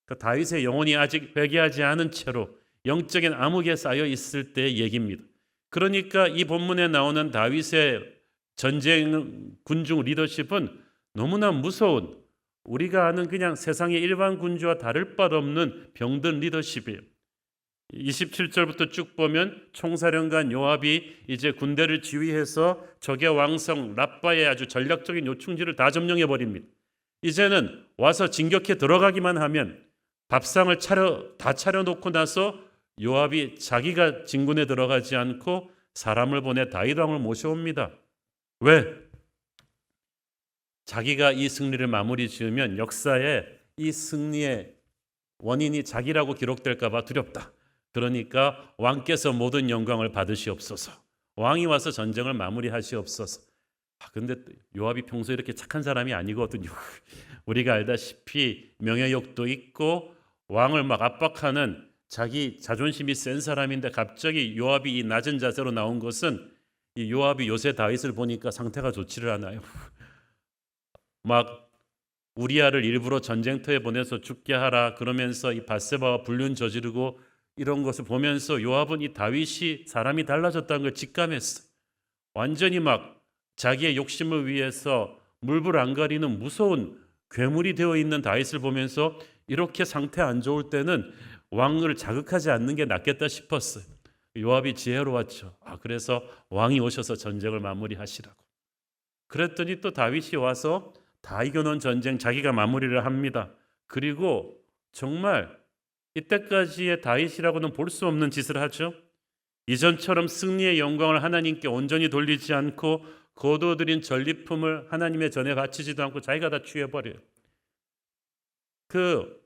그러니까 다윗의 영혼이 아직 회개하지 않은 채로 영적인 암흑에 쌓여 있을 때의 얘기입니다. 그러니까 이 본문에 나오는 다윗의 전쟁 군중 리더십은 너무나 무서운, 우리가 아는 그냥 세상의 일반 군주와 다를 바 없는 병든 리더십이에요. 27절부터 쭉 보면 총사령관 요압이 이제 군대를 지휘해서 적의 왕성 라빠의 아주 전략적인 요충지를 다 점령해 버립니다. 이제는 와서 진격해 들어가기만 하면 밥상을 다 차려놓고 나서 요압이 자기가 진군에 들어가지 않고 사람을 보내 다윗 왕을 모셔옵니다. 왜? 자기가 이 승리를 마무리 지으면 역사에 이 승리의 원인이 자기라고 기록될까 봐 두렵다. 그러니까 왕께서 모든 영광을 받으시옵소서. 왕이 와서 전쟁을 마무리하시옵소서. 근데 요압이 평소에 이렇게 착한 사람이 아니거든요. 우리가 알다시피 명예욕도 있고 왕을 막 압박하는 자기 자존심이 센 사람인데 갑자기 요압이 이 낮은 자세로 나온 것은 이 요압이 요새 다윗을 보니까 상태가 좋지를 않아요. 막 우리아를 일부러 전쟁터에 보내서 죽게 하라 그러면서 이 밧세바와 불륜 저지르고 이런 것을 보면서 요압은 이 다윗이 사람이 달라졌다는 걸 직감했어요. 완전히 막 자기의 욕심을 위해서 물불 안 가리는 무서운 괴물이 되어 있는 다윗을 보면서 이렇게 상태 안 좋을 때는 왕을 자극하지 않는 게 낫겠다 싶었어요. 요압이 지혜로웠죠. 그래서 왕이 오셔서 전쟁을 마무리하시라고. 그랬더니 또 다윗이 와서 다 이겨놓은 전쟁 자기가 마무리를 합니다. 그리고 정말 이때까지의 다윗이라고는 볼 수 없는 짓을 하죠. 이전처럼 승리의 영광을 하나님께 온전히 돌리지 않고 거둬들인 전리품을 하나님의 전에 바치지도 않고 자기가 다 취해버려요. 그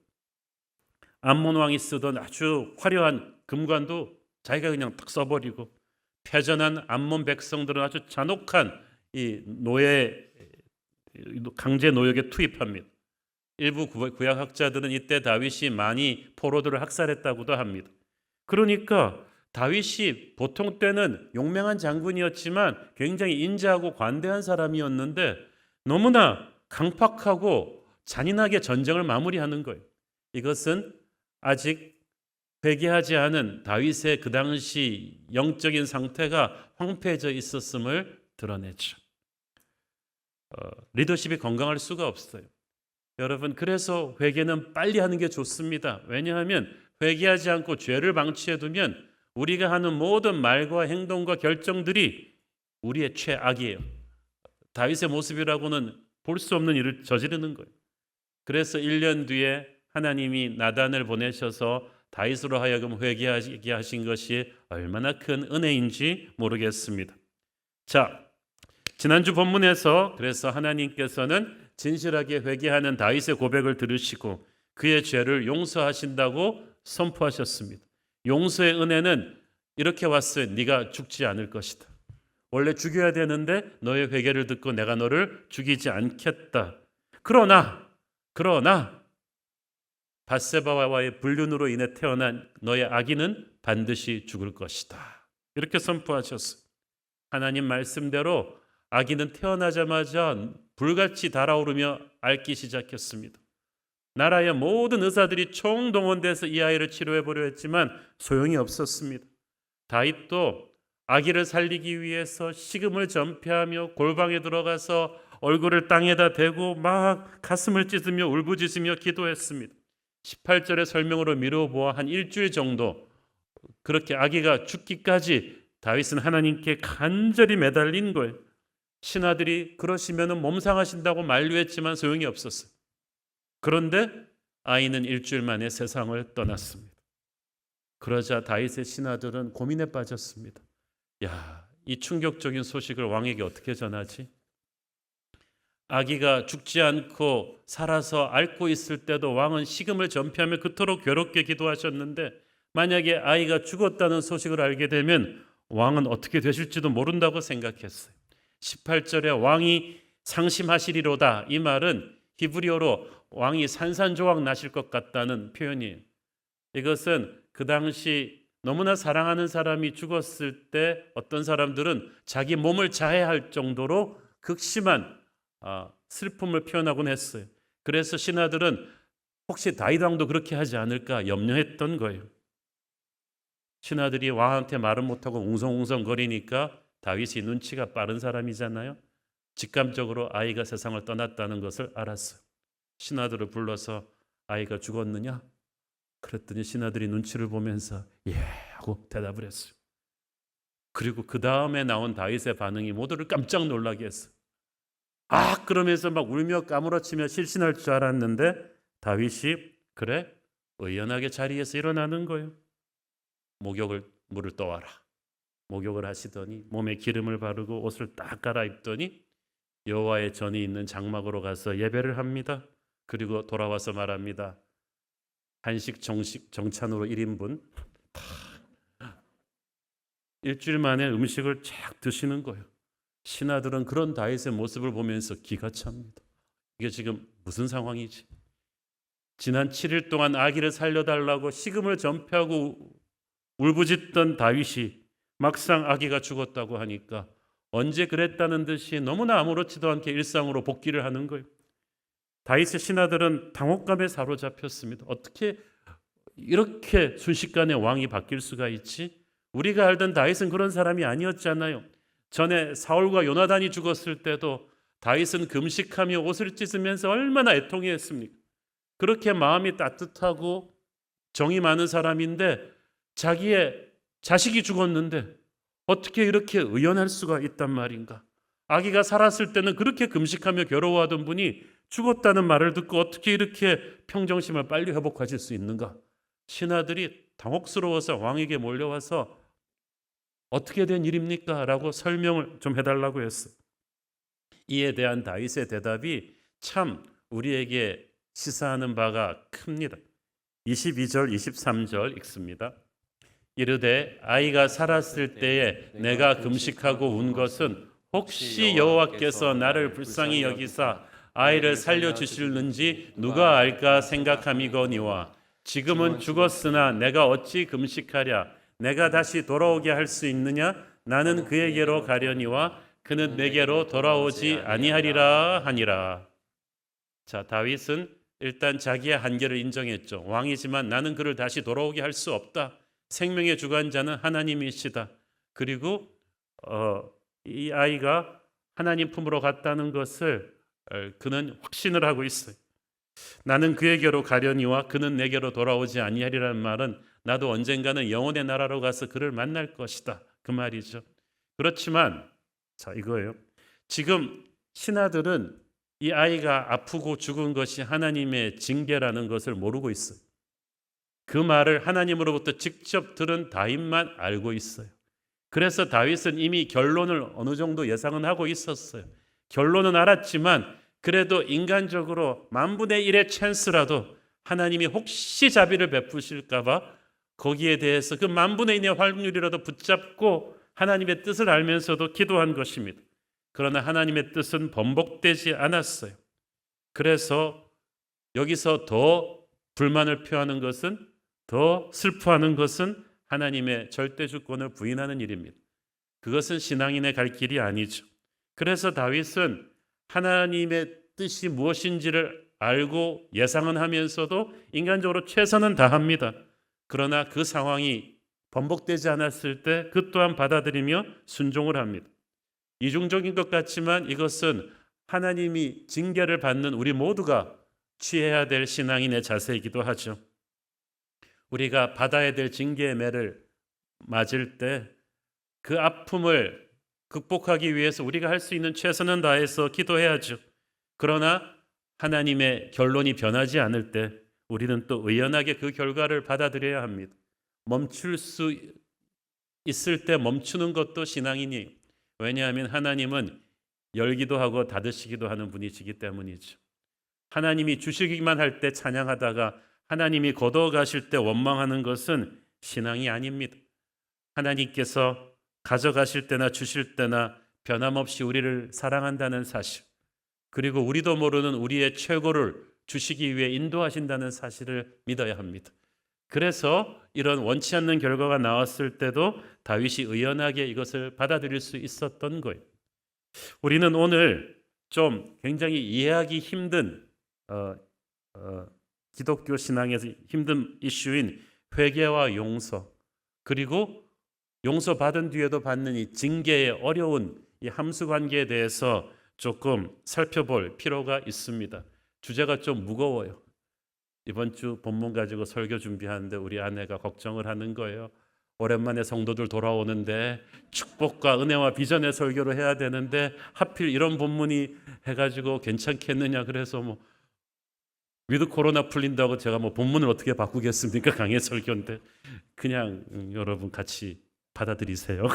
암몬 왕이 쓰던 아주 화려한 금관도 자기가 그냥 딱 써버리고, 패전한 암몬 백성들은 아주 잔혹한 이 강제 노역에 투입합니다. 일부 구약학자들은 이때 다윗이 많이 포로들을 학살했다고도 합니다. 그러니까 다윗이 보통 때는 용맹한 장군이었지만 굉장히 인자하고 관대한 사람이었는데 너무나 강팍하고 잔인하게 전쟁을 마무리하는 거예요. 이것은 아직 회개하지 않은 다윗의 그 당시 영적인 상태가 황폐해져 있었음을 드러내죠. 리더십이 건강할 수가 없어요. 여러분, 그래서 회개는 빨리 하는 게 좋습니다. 왜냐하면 회개하지 않고 죄를 방치해두면 우리가 하는 모든 말과 행동과 결정들이 우리의 최악이에요. 다윗의 모습이라고는 볼 수 없는 일을 저지르는 거예요. 그래서 1년 뒤에 하나님이 나단을 보내셔서 다윗으로 하여금 회개하게 하신 것이 얼마나 큰 은혜인지 모르겠습니다. 자, 지난주 본문에서 그래서 하나님께서는 진실하게 회개하는 다윗의 고백을 들으시고 그의 죄를 용서하신다고 선포하셨습니다. 용서의 은혜는 이렇게 왔어요. 네가 죽지 않을 것이다. 원래 죽여야 되는데 너의 회개를 듣고 내가 너를 죽이지 않겠다. 그러나 밧세바와의 불륜으로 인해 태어난 너의 아기는 반드시 죽을 것이다. 이렇게 선포하셨어요. 하나님 말씀대로 아기는 태어나자마자 불같이 달아오르며 앓기 시작했습니다. 나라의 모든 의사들이 총동원돼서 이 아이를 치료해보려 했지만 소용이 없었습니다. 다윗도 아기를 살리기 위해서 식음을 전폐하며 골방에 들어가서 얼굴을 땅에다 대고 막 가슴을 찢으며 울부짖으며 기도했습니다. 18절의 설명으로 미뤄보아 한 일주일 정도 그렇게 아기가 죽기까지 다윗은 하나님께 간절히 매달린 거예요. 신하들이 그러시면 몸 상하신다고 만류했지만 소용이 없었어요. 그런데 아이는 일주일 만에 세상을 떠났습니다. 그러자 다윗의 신하들은 고민에 빠졌습니다. 이 충격적인 소식을 왕에게 어떻게 전하지? 아기가 죽지 않고 살아서 앓고 있을 때도 왕은 식음을 전폐하며 그토록 괴롭게 기도하셨는데 만약에 아이가 죽었다는 소식을 알게 되면 왕은 어떻게 되실지도 모른다고 생각했어요. 18절에 왕이 상심하시리로다, 이 말은 히브리어로 왕이 산산조각 나실 것 같다는 표현이에요. 이것은 그 당시 너무나 사랑하는 사람이 죽었을 때 어떤 사람들은 자기 몸을 자해할 정도로 극심한 슬픔을 표현하곤 했어요. 그래서 신하들은 혹시 다윗 왕도 그렇게 하지 않을까 염려했던 거예요. 신하들이 왕한테 말은 못하고 웅성웅성거리니까 다윗이 눈치가 빠른 사람이잖아요. 직감적으로 아이가 세상을 떠났다는 것을 알았어요. 신하들을 불러서 아이가 죽었느냐? 그랬더니 신하들이 눈치를 보면서 예 하고 대답을 했어요. 그리고 그 다음에 나온 다윗의 반응이 모두를 깜짝 놀라게 했어요. 아 그러면서 막 울며 까무러치며 실신할 줄 알았는데 다윗이 그래 의연하게 자리에서 일어나는 거예요. 물을 떠와라. 목욕을 하시더니 몸에 기름을 바르고 옷을 딱 갈아입더니 여호와의 전이 있는 장막으로 가서 예배를 합니다. 그리고 돌아와서 말합니다. 한식 정찬으로 1인분 일주일 만에 음식을 쫙 드시는 거예요. 신하들은 그런 다윗의 모습을 보면서 기가 찹니다. 이게 지금 무슨 상황이지? 지난 7일 동안 아기를 살려달라고 식음을 전폐하고 울부짖던 다윗이 막상 아기가 죽었다고 하니까 언제 그랬다는 듯이 너무나 아무렇지도 않게 일상으로 복귀를 하는 거예요. 다윗의 신하들은 당혹감에 사로잡혔습니다. 어떻게 이렇게 순식간에 왕이 바뀔 수가 있지? 우리가 알던 다윗은 그런 사람이 아니었잖아요. 전에 사울과 요나단이 죽었을 때도 다윗은 금식하며 옷을 찢으면서 얼마나 애통해했습니까? 그렇게 마음이 따뜻하고 정이 많은 사람인데 자기의 자식이 죽었는데 어떻게 이렇게 의연할 수가 있단 말인가? 아기가 살았을 때는 그렇게 금식하며 괴로워하던 분이 죽었다는 말을 듣고 어떻게 이렇게 평정심을 빨리 회복하실 수 있는가? 신하들이 당혹스러워서 왕에게 몰려와서 어떻게 된 일입니까? 라고 설명을 좀 해달라고 했어. 이에 대한 다윗의 대답이 참 우리에게 시사하는 바가 큽니다. 22절 23절 읽습니다. 이르되 아이가 살았을 때에 내가 금식하고 운 것은 혹시 여호와께서 나를 불쌍히 여기사 아이를 살려주실는지 누가 알까 생각함이거니와 지금은 죽었으나 내가 어찌 금식하랴 내가 다시 돌아오게 할 수 있느냐 나는 그에게로 가려니와 그는 내게로 돌아오지 아니하리라 하니라. 자, 다윗은 일단 자기의 한계를 인정했죠. 왕이지만 나는 그를 다시 돌아오게 할 수 없다. 생명의 주관자는 하나님이시다. 그리고 이 아이가 하나님 품으로 갔다는 것을 그는 확신을 하고 있어요. 나는 그에게로 가려니와 그는 내게로 돌아오지 아니하리라는 말은 나도 언젠가는 영원의 나라로 가서 그를 만날 것이다. 그 말이죠. 그렇지만 자 이거예요. 지금 신하들은 이 아이가 아프고 죽은 것이 하나님의 징계라는 것을 모르고 있어요. 그 말을 하나님으로부터 직접 들은 다윗만 알고 있어요. 그래서 다윗은 이미 결론을 어느 정도 예상은 하고 있었어요. 결론은 알았지만 그래도 인간적으로 10,000분의 1의 찬스라도 하나님이 혹시 자비를 베푸실까 봐 거기에 대해서 그 10,000분의 1의 확률이라도 붙잡고 하나님의 뜻을 알면서도 기도한 것입니다. 그러나 하나님의 뜻은 번복되지 않았어요. 그래서 여기서 더 불만을 표하는 것은 더 슬퍼하는 것은 하나님의 절대 주권을 부인하는 일입니다. 그것은 신앙인의 갈 길이 아니죠. 그래서 다윗은 하나님의 뜻이 무엇인지를 알고 예상은 하면서도 인간적으로 최선은 다합니다. 그러나 그 상황이 번복되지 않았을 때 그 또한 받아들이며 순종을 합니다. 이중적인 것 같지만 이것은 하나님이 징계를 받는 우리 모두가 취해야 될 신앙인의 자세이기도 하죠. 우리가 받아야 될 징계의 매를 맞을 때 그 아픔을 극복하기 위해서 우리가 할 수 있는 최선은 다해서 기도해야죠. 그러나 하나님의 결론이 변하지 않을 때 우리는 또 의연하게 그 결과를 받아들여야 합니다. 멈출 수 있을 때 멈추는 것도 신앙이니 왜냐하면 하나님은 열기도 하고 닫으시기도 하는 분이시기 때문이죠. 하나님이 주시기만 할 때 찬양하다가 하나님이 거둬가실 때 원망하는 것은 신앙이 아닙니다. 하나님께서 가져가실 때나 주실 때나 변함없이 우리를 사랑한다는 사실, 그리고 우리도 모르는 우리의 최고를 주시기 위해 인도하신다는 사실을 믿어야 합니다. 그래서 이런 원치 않는 결과가 나왔을 때도 다윗이 의연하게 이것을 받아들일 수 있었던 거예요. 우리는 오늘 좀 굉장히 이해하기 힘든 기독교 신앙에서 힘든 이슈인 회개와 용서, 그리고 용서받은 뒤에도 받는 이 징계의 어려운 이 함수 관계에 대해서 조금 살펴볼 필요가 있습니다. 주제가 좀 무거워요. 이번 주 본문 가지고 설교 준비하는데 우리 아내가 걱정을 하는 거예요. 오랜만에 성도들 돌아오는데 축복과 은혜와 비전의 설교를 해야 되는데 하필 이런 본문이 해가지고 괜찮겠느냐. 그래서 위드 코로나 풀린다고 제가 본문을 어떻게 바꾸겠습니까? 강의 설교인데 그냥 여러분 같이 받아들이세요.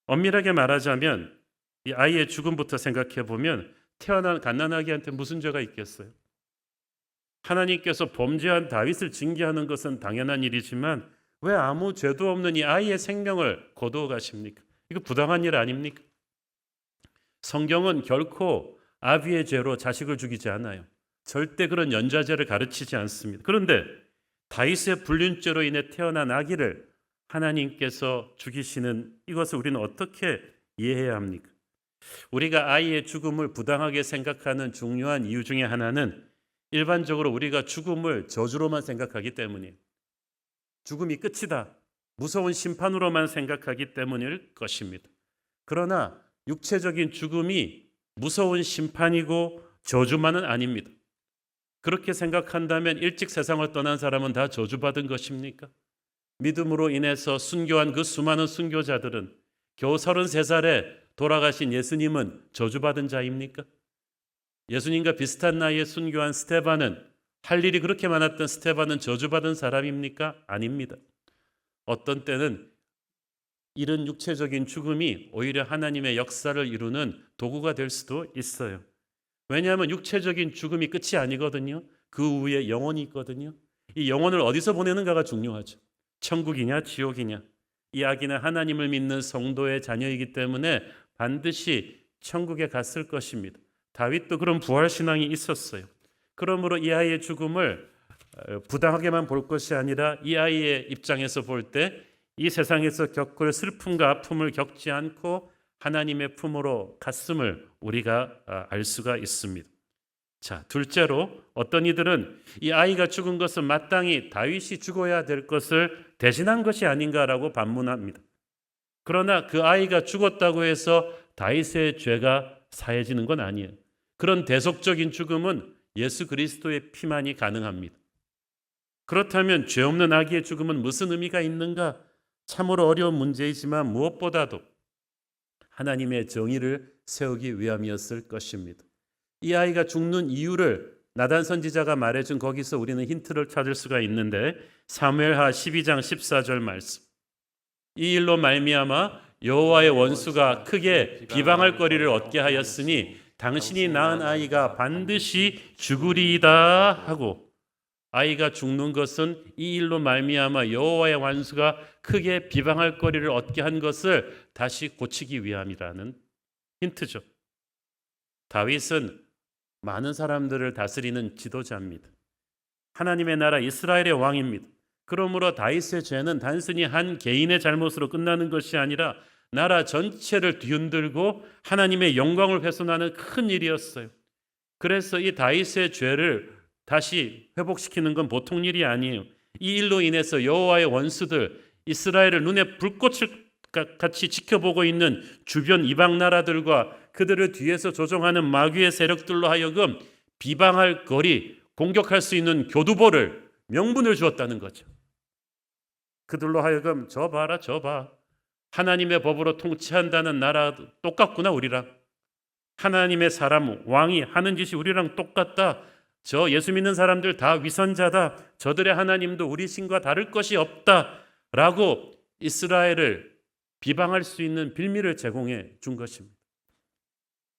엄밀하게 말하자면 이 아이의 죽음부터 생각해 보면 태어난 갓난아기한테 무슨 죄가 있겠어요? 하나님께서 범죄한 다윗을 징계하는 것은 당연한 일이지만 왜 아무 죄도 없는 이 아이의 생명을 거두어 가십니까? 이거 부당한 일 아닙니까? 성경은 결코 아비의 죄로 자식을 죽이지 않아요. 절대 그런 연좌제를 가르치지 않습니다. 그런데 다윗의 불륜죄로 인해 태어난 아기를 하나님께서 죽이시는 이것을 우리는 어떻게 이해해야 합니까? 우리가 아이의 죽음을 부당하게 생각하는 중요한 이유 중에 하나는 일반적으로 우리가 죽음을 저주로만 생각하기 때문이에요. 죽음이 끝이다, 무서운 심판으로만 생각하기 때문일 것입니다. 그러나 육체적인 죽음이 무서운 심판이고 저주만은 아닙니다. 그렇게 생각한다면 일찍 세상을 떠난 사람은 다 저주받은 것입니까? 믿음으로 인해서 순교한 그 수많은 순교자들은 겨우 33살에 돌아가신 예수님은 저주받은 자입니까? 예수님과 비슷한 나이에 순교한 스데반은 할 일이 그렇게 많았던 스데반은 저주받은 사람입니까? 아닙니다. 어떤 때는 이런 육체적인 죽음이 오히려 하나님의 역사를 이루는 도구가 될 수도 있어요. 왜냐하면 육체적인 죽음이 끝이 아니거든요. 그 후에 영혼이 있거든요. 이 영혼을 어디서 보내는가가 중요하죠. 천국이냐 지옥이냐. 이 아기는 하나님을 믿는 성도의 자녀이기 때문에 반드시 천국에 갔을 것입니다. 다윗도 그런 부활신앙이 있었어요. 그러므로 이 아이의 죽음을 부당하게만 볼 것이 아니라 이 아이의 입장에서 볼 때 이 세상에서 겪을 슬픔과 아픔을 겪지 않고 하나님의 품으로 갔음을 우리가 알 수가 있습니다. 자, 둘째로 어떤 이들은 이 아이가 죽은 것은 마땅히 다윗이 죽어야 될 것을 대신한 것이 아닌가라고 반문합니다. 그러나 그 아이가 죽었다고 해서 다윗의 죄가 사해지는 건 아니에요. 그런 대속적인 죽음은 예수 그리스도의 피만이 가능합니다. 그렇다면 죄 없는 아기의 죽음은 무슨 의미가 있는가? 참으로 어려운 문제이지만 무엇보다도 하나님의 정의를 세우기 위함이었을 것입니다. 이 아이가 죽는 이유를 나단 선지자가 말해준 거기서 우리는 힌트를 찾을 수가 있는데 사무엘하 12장 14절 말씀. 이 일로 말미암아 여호와의 원수가 크게 비방할 거리를 얻게 하였으니 당신이 낳은 아이가 반드시 죽으리이다 하고, 아이가 죽는 것은 이 일로 말미암아 여호와의 원수가 크게 비방할 거리를 얻게 한 것을 다시 고치기 위함이라는 힌트죠. 다윗은 많은 사람들을 다스리는 지도자입니다. 하나님의 나라 이스라엘의 왕입니다. 그러므로 다윗의 죄는 단순히 한 개인의 잘못으로 끝나는 것이 아니라 나라 전체를 뒤흔들고 하나님의 영광을 훼손하는 큰 일이었어요. 그래서 이 다윗의 죄를 다시 회복시키는 건 보통 일이 아니에요. 이 일로 인해서 여호와의 원수들, 이스라엘을 눈에 불꽃을 같이 지켜보고 있는 주변 이방 나라들과 그들을 뒤에서 조종하는 마귀의 세력들로 하여금 비방할 거리, 공격할 수 있는 교두보를, 명분을 주었다는 거죠. 그들로 하여금 저 봐라 저 봐. 하나님의 법으로 통치한다는 나라 똑같구나 우리랑. 하나님의 사람 왕이 하는 짓이 우리랑 똑같다. 저 예수 믿는 사람들 다 위선자다. 저들의 하나님도 우리 신과 다를 것이 없다. 라고 이스라엘을 비방할 수 있는 빌미를 제공해 준 것입니다.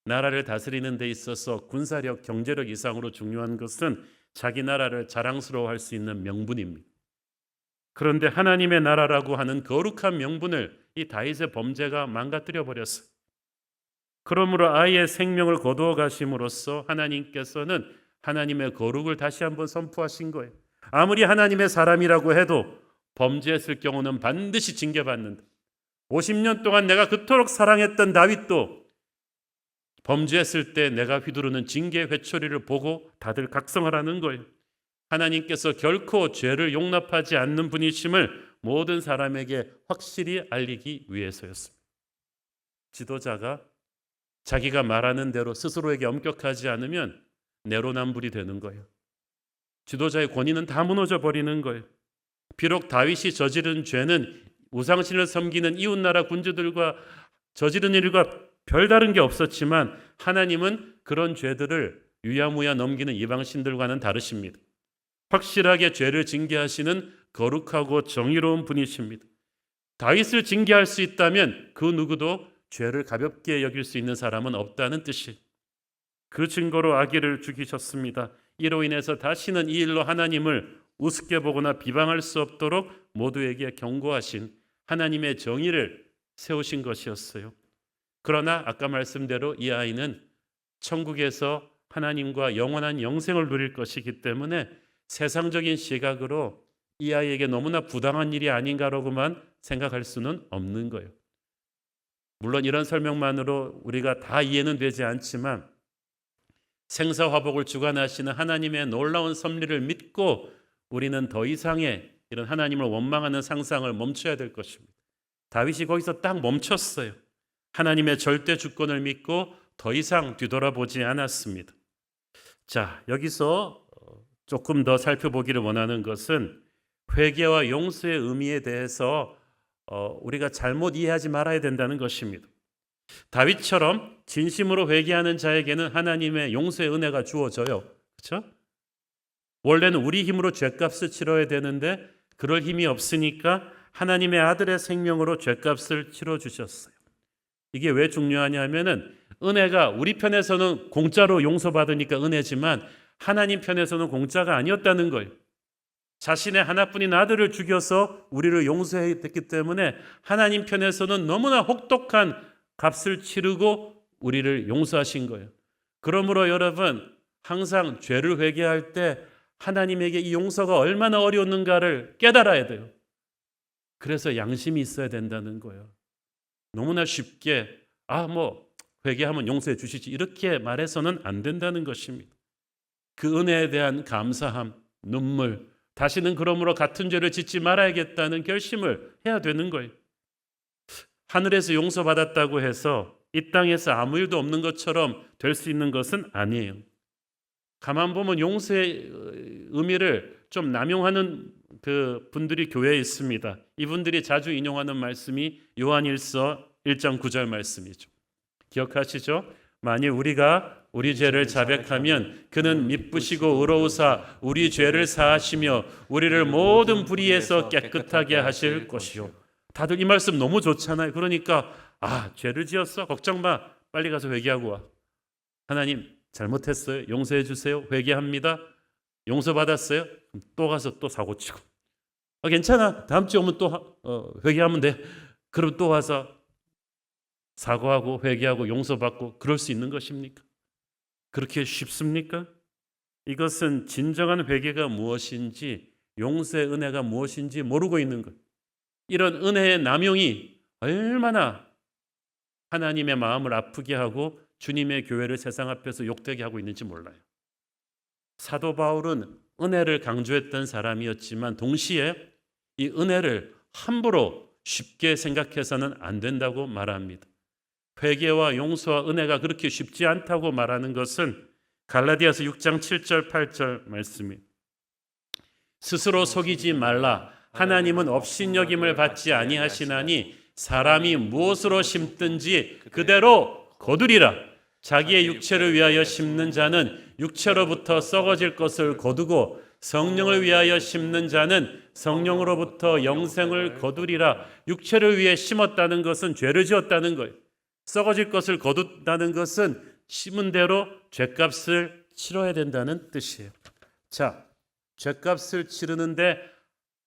나라를 다스리는 데 있어서 군사력, 경제력 이상으로 중요한 것은 자기 나라를 자랑스러워할 수 있는 명분입니다. 그런데 하나님의 나라라고 하는 거룩한 명분을 이 다윗의 범죄가 망가뜨려 버렸어요. 그러므로 아이의 생명을 거두어 가심으로써 하나님께서는 하나님의 거룩을 다시 한번 선포하신 거예요. 아무리 하나님의 사람이라고 해도 범죄했을 경우는 반드시 징계받는다. 50년 동안 내가 그토록 사랑했던 다윗도 범죄했을 때 내가 휘두르는 징계 회초리를 보고 다들 각성하라는 거예요. 하나님께서 결코 죄를 용납하지 않는 분이심을 모든 사람에게 확실히 알리기 위해서였습니다. 지도자가 자기가 말하는 대로 스스로에게 엄격하지 않으면 내로남불이 되는 거예요. 지도자의 권위는 다 무너져 버리는 거예요. 비록 다윗이 저지른 죄는 우상신을 섬기는 이웃나라 군주들과 저지른 일과 별다른 게 없었지만 하나님은 그런 죄들을 유야무야 넘기는 이방신들과는 다르십니다. 확실하게 죄를 징계하시는 거룩하고 정의로운 분이십니다. 다윗을 징계할 수 있다면 그 누구도 죄를 가볍게 여길 수 있는 사람은 없다는 뜻이, 그 증거로 아기를 죽이셨습니다. 이로 인해서 다시는 이 일로 하나님을 우습게 보거나 비방할 수 없도록 모두에게 경고하신 하나님의 정의를 세우신 것이었어요. 그러나 아까 말씀대로 이 아이는 천국에서 하나님과 영원한 영생을 누릴 것이기 때문에 세상적인 시각으로 이 아이에게 너무나 부당한 일이 아닌가라고만 생각할 수는 없는 거예요. 물론 이런 설명만으로 우리가 다 이해는 되지 않지만 생사화복을 주관하시는 하나님의 놀라운 섭리를 믿고 우리는 더 이상의 이런 하나님을 원망하는 상상을 멈춰야 될 것입니다. 다윗이 거기서 딱 멈췄어요. 하나님의 절대 주권을 믿고 더 이상 뒤돌아보지 않았습니다. 자, 여기서 조금 더 살펴보기를 원하는 것은 회개와 용서의 의미에 대해서 우리가 잘못 이해하지 말아야 된다는 것입니다. 다윗처럼 진심으로 회개하는 자에게는 하나님의 용서의 은혜가 주어져요. 그렇죠? 원래는 우리 힘으로 죄값을 치러야 되는데 그럴 힘이 없으니까 하나님의 아들의 생명으로 죄값을 치러주셨어요. 이게 왜 중요하냐면은 은혜가 우리 편에서는 공짜로 용서받으니까 은혜지만 하나님 편에서는 공짜가 아니었다는 거예요. 자신의 하나뿐인 아들을 죽여서 우리를 용서했기 때문에 하나님 편에서는 너무나 혹독한 값을 치르고 우리를 용서하신 거예요. 그러므로 여러분 항상 죄를 회개할 때 하나님에게 이 용서가 얼마나 어려웠는가를 깨달아야 돼요. 그래서 양심이 있어야 된다는 거예요. 너무나 쉽게 회개하면 용서해 주시지 이렇게 말해서는 안 된다는 것입니다. 그 은혜에 대한 감사함, 눈물, 다시는 그러므로 같은 죄를 짓지 말아야겠다는 결심을 해야 되는 거예요. 하늘에서 용서받았다고 해서 이 땅에서 아무 일도 없는 것처럼 될 수 있는 것은 아니에요. 가만 보면 용서의 의미를 좀 남용하는 그 분들이 교회에 있습니다. 이분들이 자주 인용하는 말씀이 요한일서 1장 9절 말씀이죠. 기억하시죠? 만일 우리가 우리 죄를 자백하면 그는 미쁘시고 의로우사 우리 죄를 사하시며 우리를 모든 불의에서 깨끗하게 하실 것이요. 다들 이 말씀 너무 좋잖아요. 그러니까 죄를 지었어? 걱정 마. 빨리 가서 회개하고 와. 하나님 잘못했어요. 용서해 주세요. 회개합니다. 용서받았어요? 또 가서 또 사고치고. 괜찮아. 다음 주에 오면 또 회개하면 돼. 그럼 또 와서 사과하고 회개하고 용서받고 그럴 수 있는 것입니까? 그렇게 쉽습니까? 이것은 진정한 회개가 무엇인지 용서의 은혜가 무엇인지 모르고 있는 것. 이런 은혜의 남용이 얼마나 하나님의 마음을 아프게 하고 주님의 교회를 세상 앞에서 욕되게 하고 있는지 몰라요. 사도 바울은 은혜를 강조했던 사람이었지만 동시에 이 은혜를 함부로 쉽게 생각해서는 안 된다고 말합니다. 회개와 용서와 은혜가 그렇게 쉽지 않다고 말하는 것은 갈라디아서 6장 7절 8절 말씀입니다. 스스로 속이지 말라. 하나님은 업신여김을 받지 아니하시나니 사람이 무엇으로 심든지 그대로 거두리라. 자기의 육체를 위하여 심는 자는 육체로부터 썩어질 것을 거두고 성령을 위하여 심는 자는 성령으로부터 영생을 거두리라. 육체를 위해 심었다는 것은 죄를 지었다는 거예요. 썩어질 것을 거둔다는 것은 심은 대로 죄값을 치러야 된다는 뜻이에요. 자, 죄값을 치르는데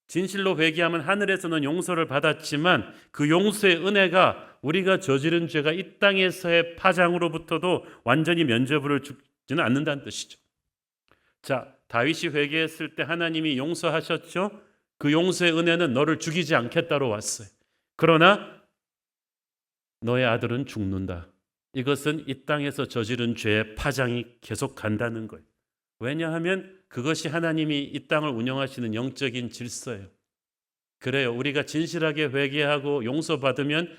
진실로 회개하면 하늘에서는 용서를 받았지만 그 용서의 은혜가 우리가 저지른 죄가 이 땅에서의 파장으로부터도 완전히 면죄부를 주지는 않는다는 뜻이죠. 자, 다윗이 회개했을 때 하나님이 용서하셨죠. 그 용서의 은혜는 너를 죽이지 않겠다로 왔어요. 그러나 너의 아들은 죽는다. 이것은 이 땅에서 저지른 죄의 파장이 계속 간다는 거예요. 왜냐하면 그것이 하나님이 이 땅을 운영하시는 영적인 질서예요. 그래요. 우리가 진실하게 회개하고 용서받으면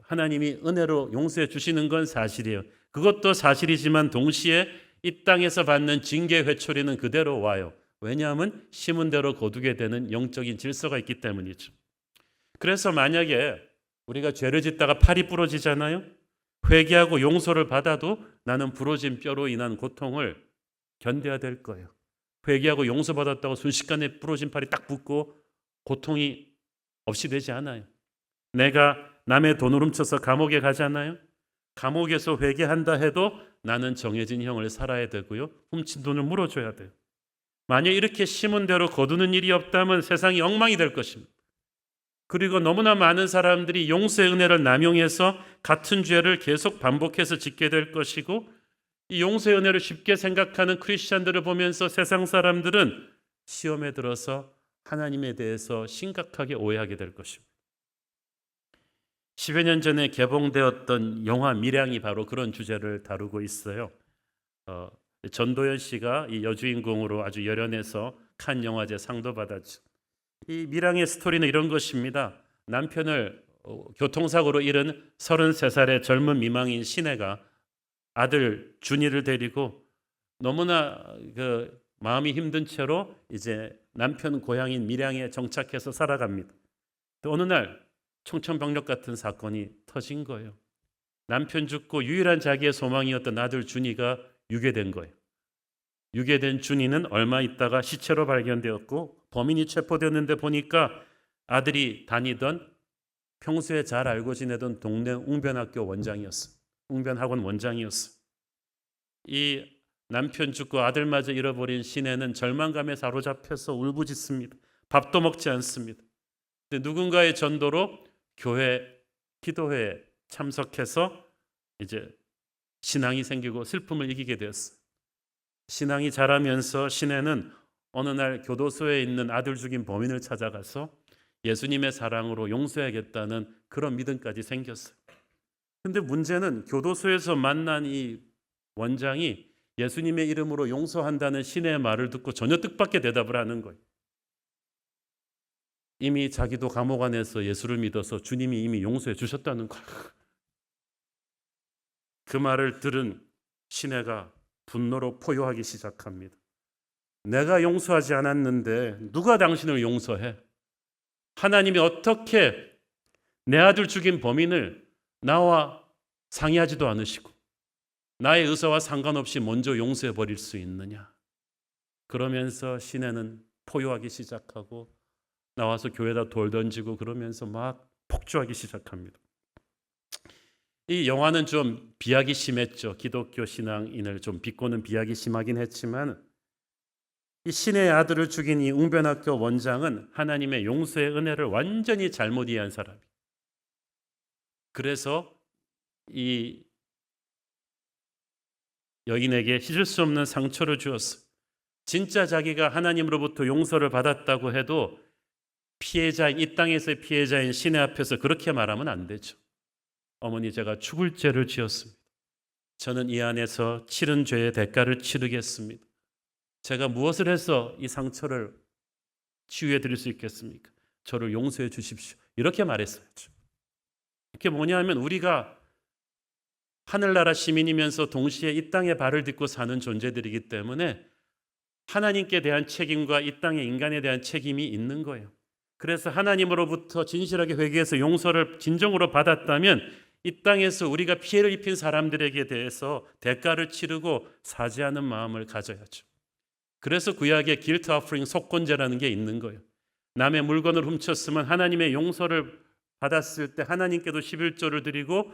하나님이 은혜로 용서해 주시는 건 사실이에요. 그것도 사실이지만 동시에 이 땅에서 받는 징계 회초리는 그대로 와요. 왜냐하면 심은 대로 거두게 되는 영적인 질서가 있기 때문이죠. 그래서 만약에 우리가 죄를 짓다가 팔이 부러지잖아요. 회개하고 용서를 받아도 나는 부러진 뼈로 인한 고통을 견뎌야 될 거예요. 회개하고 용서받았다고 순식간에 부러진 팔이 딱 붙고 고통이 없이 되지 않아요. 내가 남의 돈을 훔쳐서 감옥에 가잖아요. 감옥에서 회개한다 해도 나는 정해진 형을 살아야 되고요. 훔친 돈을 물어줘야 돼요. 만약 이렇게 심은 대로 거두는 일이 없다면 세상이 엉망이 될 것입니다. 그리고 너무나 많은 사람들이 용서의 은혜를 남용해서 같은 죄를 계속 반복해서 짓게 될 것이고, 이 용서의 은혜를 쉽게 생각하는 크리스찬들을 보면서 세상 사람들은 시험에 들어서 하나님에 대해서 심각하게 오해하게 될 것입니다. 10여 년 전에 개봉되었던 영화 밀양이 바로 그런 주제를 다루고 있어요. 전도연 씨가 이 여주인공으로 아주 열연해서 칸 영화제 상도 받았죠. 이 밀양의 스토리는 이런 것입니다. 남편을 교통사고로 잃은 33살의 젊은 미망인 신혜가 아들 준이를 데리고 너무나 마음이 힘든 채로 이제 남편 고향인 밀양에 정착해서 살아갑니다. 또 어느 날 청천벽력 같은 사건이 터진 거예요. 남편 죽고 유일한 자기의 소망이었던 아들 준이가 유괴된 거예요. 유괴된 준이는 얼마 있다가 시체로 발견되었고 범인이 체포되었는데 보니까 아들이 다니던 평소에 잘 알고 지내던 동네 웅변학교 원장이었어. 웅변학원 원장이었어. 이 남편 죽고 아들마저 잃어버린 신혜는 절망감에 사로잡혀서 울부짖습니다. 밥도 먹지 않습니다. 근데 누군가의 전도로 교회 기도회에 참석해서 이제 신앙이 생기고 슬픔을 이기게 되었어요. 신앙이 자라면서 신혜는 어느 날 교도소에 있는 아들 죽인 범인을 찾아가서 예수님의 사랑으로 용서해야겠다는 그런 믿음까지 생겼어요. 근데 문제는 교도소에서 만난 이 원장이 예수님의 이름으로 용서한다는 신혜의 말을 듣고 전혀 뜻밖의 대답을 하는 거예요. 이미 자기도 감옥 안에서 예수를 믿어서 주님이 이미 용서해 주셨다는 거예요. 그 말을 들은 신혜가 분노로 포효하기 시작합니다. 내가 용서하지 않았는데 누가 당신을 용서해? 하나님이 어떻게 내 아들 죽인 범인을 나와 상의하지도 않으시고 나의 의사와 상관없이 먼저 용서해 버릴 수 있느냐? 그러면서 신혜는 포효하기 시작하고 나와서 교회에다 돌 던지고 그러면서 막 폭주하기 시작합니다. 이 영화는 좀 비약이 심했죠. 기독교 신앙인을 좀 비꼬는 비약이 심하긴 했지만 이 신의 아들을 죽인 이 웅변학교 원장은 하나님의 용서의 은혜를 완전히 잘못 이해한 사람이에요. 그래서 이 여인에게 잊을 수 없는 상처를 주었어요. 진짜 자기가 하나님으로부터 용서를 받았다고 해도 피해자인 이 땅에서의 피해자인 신의 앞에서 그렇게 말하면 안 되죠. 어머니, 제가 죽을 죄를 지었습니다. 저는 이 안에서 치른 죄의 대가를 치르겠습니다. 제가 무엇을 해서 이 상처를 치유해 드릴 수 있겠습니까? 저를 용서해 주십시오. 이렇게 말했어야죠. 이게 뭐냐면 우리가 하늘나라 시민이면서 동시에 이 땅에 발을 딛고 사는 존재들이기 때문에 하나님께 대한 책임과 이 땅의 인간에 대한 책임이 있는 거예요. 그래서 하나님으로부터 진실하게 회개해서 용서를 진정으로 받았다면 이 땅에서 우리가 피해를 입힌 사람들에게 대해서 대가를 치르고 사죄하는 마음을 가져야죠. 그래서 구약에 guilt offering, 속건제라는 게 있는 거예요. 남의 물건을 훔쳤으면 하나님의 용서를 받았을 때 하나님께도 11조를 드리고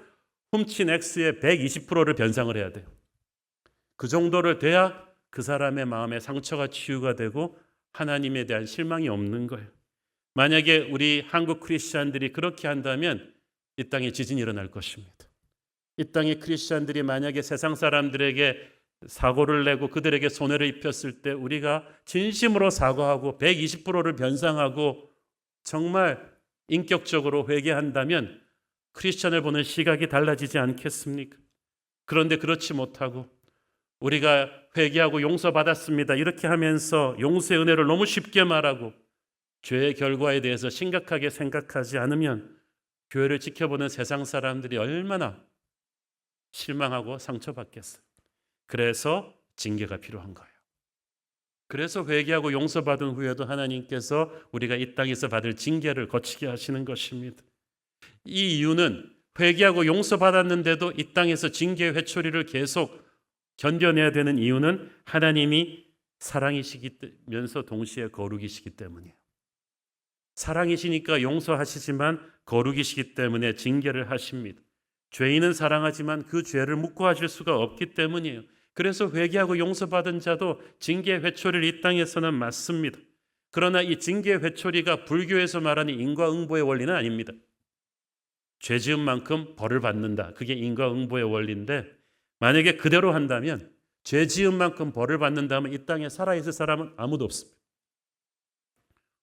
훔친 X의 120%를 변상을 해야 돼요. 그 정도를 돼야 그 사람의 마음에 상처가 치유가 되고 하나님에 대한 실망이 없는 거예요. 만약에 우리 한국 크리스찬들이 그렇게 한다면 이 땅에 지진이 일어날 것입니다. 이 땅의 크리스찬들이 만약에 세상 사람들에게 사고를 내고 그들에게 손해를 입혔을 때 우리가 진심으로 사과하고 120%를 변상하고 정말 인격적으로 회개한다면 크리스찬을 보는 시각이 달라지지 않겠습니까? 그런데 그렇지 못하고 우리가 회개하고 용서받았습니다. 이렇게 하면서 용서의 은혜를 너무 쉽게 말하고 죄의 결과에 대해서 심각하게 생각하지 않으면 교회를 지켜보는 세상 사람들이 얼마나 실망하고 상처받겠어요. 그래서 징계가 필요한 거예요. 그래서 회개하고 용서받은 후에도 하나님께서 우리가 이 땅에서 받을 징계를 거치게 하시는 것입니다. 이 이유는 회개하고 용서받았는데도 이 땅에서 징계의 회초리를 계속 견뎌내야 되는 이유는 하나님이 사랑이시면서 동시에 거룩이시기 때문이에요. 사랑이시니까 용서하시지만 거룩이시기 때문에 징계를 하십니다. 죄인은 사랑하지만 그 죄를 묵고하실 수가 없기 때문이에요. 그래서 회개하고 용서받은 자도 징계의 회초리를 이 땅에서는 맞습니다. 그러나 이 징계의 회초리가 불교에서 말하는 인과응보의 원리는 아닙니다. 죄 지은 만큼 벌을 받는다. 그게 인과응보의 원리인데 만약에 그대로 한다면 죄 지은 만큼 벌을 받는다면 이 땅에 살아있을 사람은 아무도 없습니다.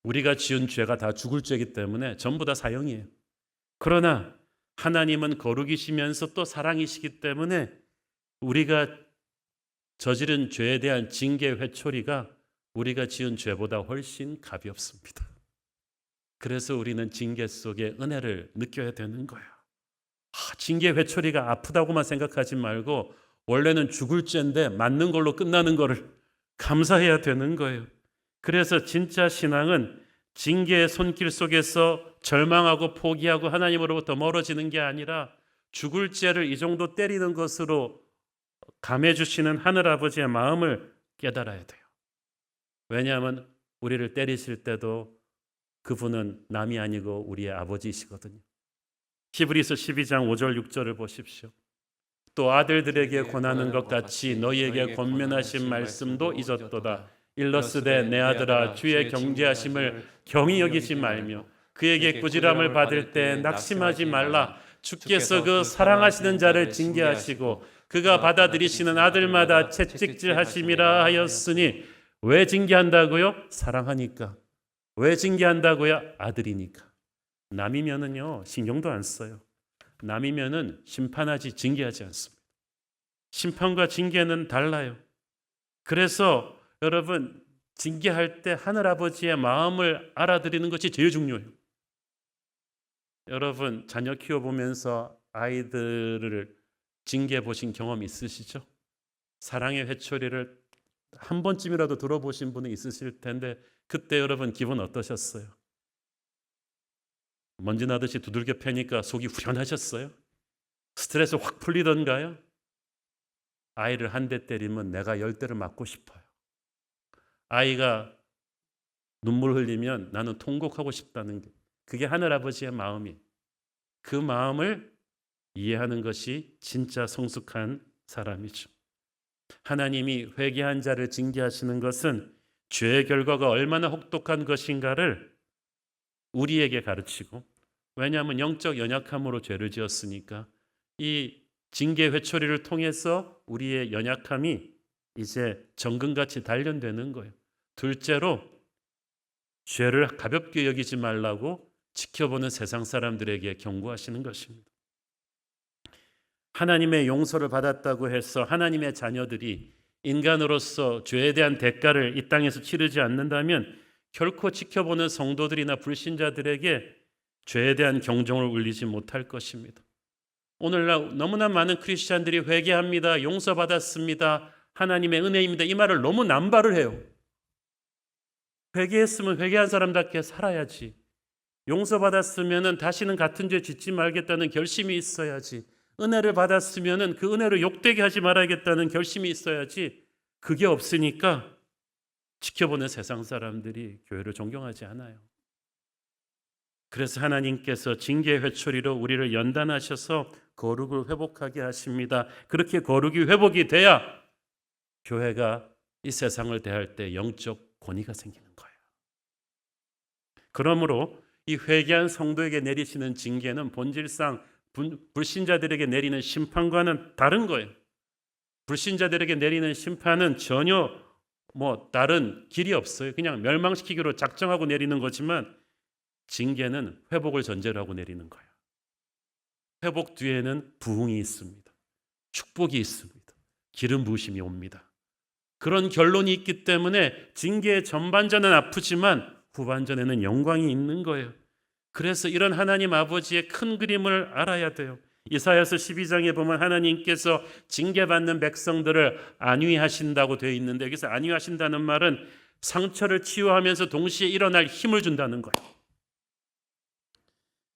우리가 지은 죄가 다 죽을 죄이기 때문에 전부 다 사형이에요. 그러나 하나님은 거룩이시면서 또 사랑이시기 때문에 우리가 저지른 죄에 대한 징계 회초리가 우리가 지은 죄보다 훨씬 가볍습니다. 그래서 우리는 징계 속에 은혜를 느껴야 되는 거예요. 징계 회초리가 아프다고만 생각하지 말고 원래는 죽을 죄인데 맞는 걸로 끝나는 거를 감사해야 되는 거예요. 그래서 진짜 신앙은 징계의 손길 속에서 절망하고 포기하고 하나님으로부터 멀어지는 게 아니라 죽을 죄를 이 정도 때리는 것으로 감해주시는 하늘아버지의 마음을 깨달아야 돼요. 왜냐하면 우리를 때리실 때도 그분은 남이 아니고 우리의 아버지이시거든요. 히브리서 12장 5절 6절을 보십시오. 또 아들들에게 권하는 것 같이 너희에게 권면하신 말씀도 잊었도다. 일러스되 내 아들아 주의 경계하심을 경히 여기지 말며 그에게 꾸지람을 받을 때 낙심하지 말라. 주께서 그 사랑하시는 자를 징계하시고 그가 받아들이시는 아들마다 채찍질하심이라 하였으니 왜 징계한다고요? 사랑하니까. 왜 징계한다고요? 아들이니까. 남이면은요 신경도 안 써요. 남이면은 심판하지 징계하지 않습니다. 심판과 징계는 달라요. 그래서 여러분 징계할 때 하늘아버지의 마음을 알아들이는 것이 제일 중요해요. 여러분 자녀 키워보면서 아이들을 징계해 보신 경험 있으시죠? 사랑의 회초리를 한 번쯤이라도 들어보신 분이 있으실 텐데 그때 여러분 기분 어떠셨어요? 먼지 나듯이 두들겨 패니까 속이 후련하셨어요? 스트레스 확 풀리던가요? 아이를 한 대 때리면 내가 10대를 맞고 싶어요. 아이가 눈물 흘리면 나는 통곡하고 싶다는 게 그게 하늘아버지의 마음이에요. 그 마음을 이해하는 것이 진짜 성숙한 사람이죠. 하나님이 회개한 자를 징계하시는 것은 죄의 결과가 얼마나 혹독한 것인가를 우리에게 가르치고, 왜냐하면 영적 연약함으로 죄를 지었으니까 이 징계 회초리를 통해서 우리의 연약함이 이제 정금같이 단련되는 거예요. 둘째로 죄를 가볍게 여기지 말라고 지켜보는 세상 사람들에게 경고하시는 것입니다. 하나님의 용서를 받았다고 해서 하나님의 자녀들이 인간으로서 죄에 대한 대가를 이 땅에서 치르지 않는다면 결코 지켜보는 성도들이나 불신자들에게 죄에 대한 경종을 울리지 못할 것입니다. 오늘날 너무나 많은 크리스찬들이 회개합니다. 용서받았습니다. 하나님의 은혜입니다. 이 말을 너무 남발을 해요. 회개했으면 회개한 사람답게 살아야지. 용서받았으면 다시는 같은 죄 짓지 말겠다는 결심이 있어야지. 은혜를 받았으면 그 은혜를 욕되게 하지 말아야겠다는 결심이 있어야지. 그게 없으니까 지켜보는 세상 사람들이 교회를 존경하지 않아요. 그래서 하나님께서 징계의 회초리로 우리를 연단하셔서 거룩을 회복하게 하십니다. 그렇게 거룩이 회복이 돼야 교회가 이 세상을 대할 때 영적 권위가 생기는 거예요. 그러므로 이 회개한 성도에게 내리시는 징계는 본질상 불신자들에게 내리는 심판과는 다른 거예요. 불신자들에게 내리는 심판은 전혀 다른 길이 없어요. 그냥 멸망시키기로 작정하고 내리는 거지만 징계는 회복을 전제로 하고 내리는 거예요. 회복 뒤에는 부흥이 있습니다. 축복이 있습니다. 기름 부으심이 옵니다. 그런 결론이 있기 때문에 징계의 전반전은 아프지만 후반전에는 영광이 있는 거예요. 그래서 이런 하나님 아버지의 큰 그림을 알아야 돼요. 이사야서 12장에 보면 하나님께서 징계받는 백성들을 안위하신다고 되어 있는데, 여기서 안위하신다는 말은 상처를 치유하면서 동시에 일어날 힘을 준다는 거예요.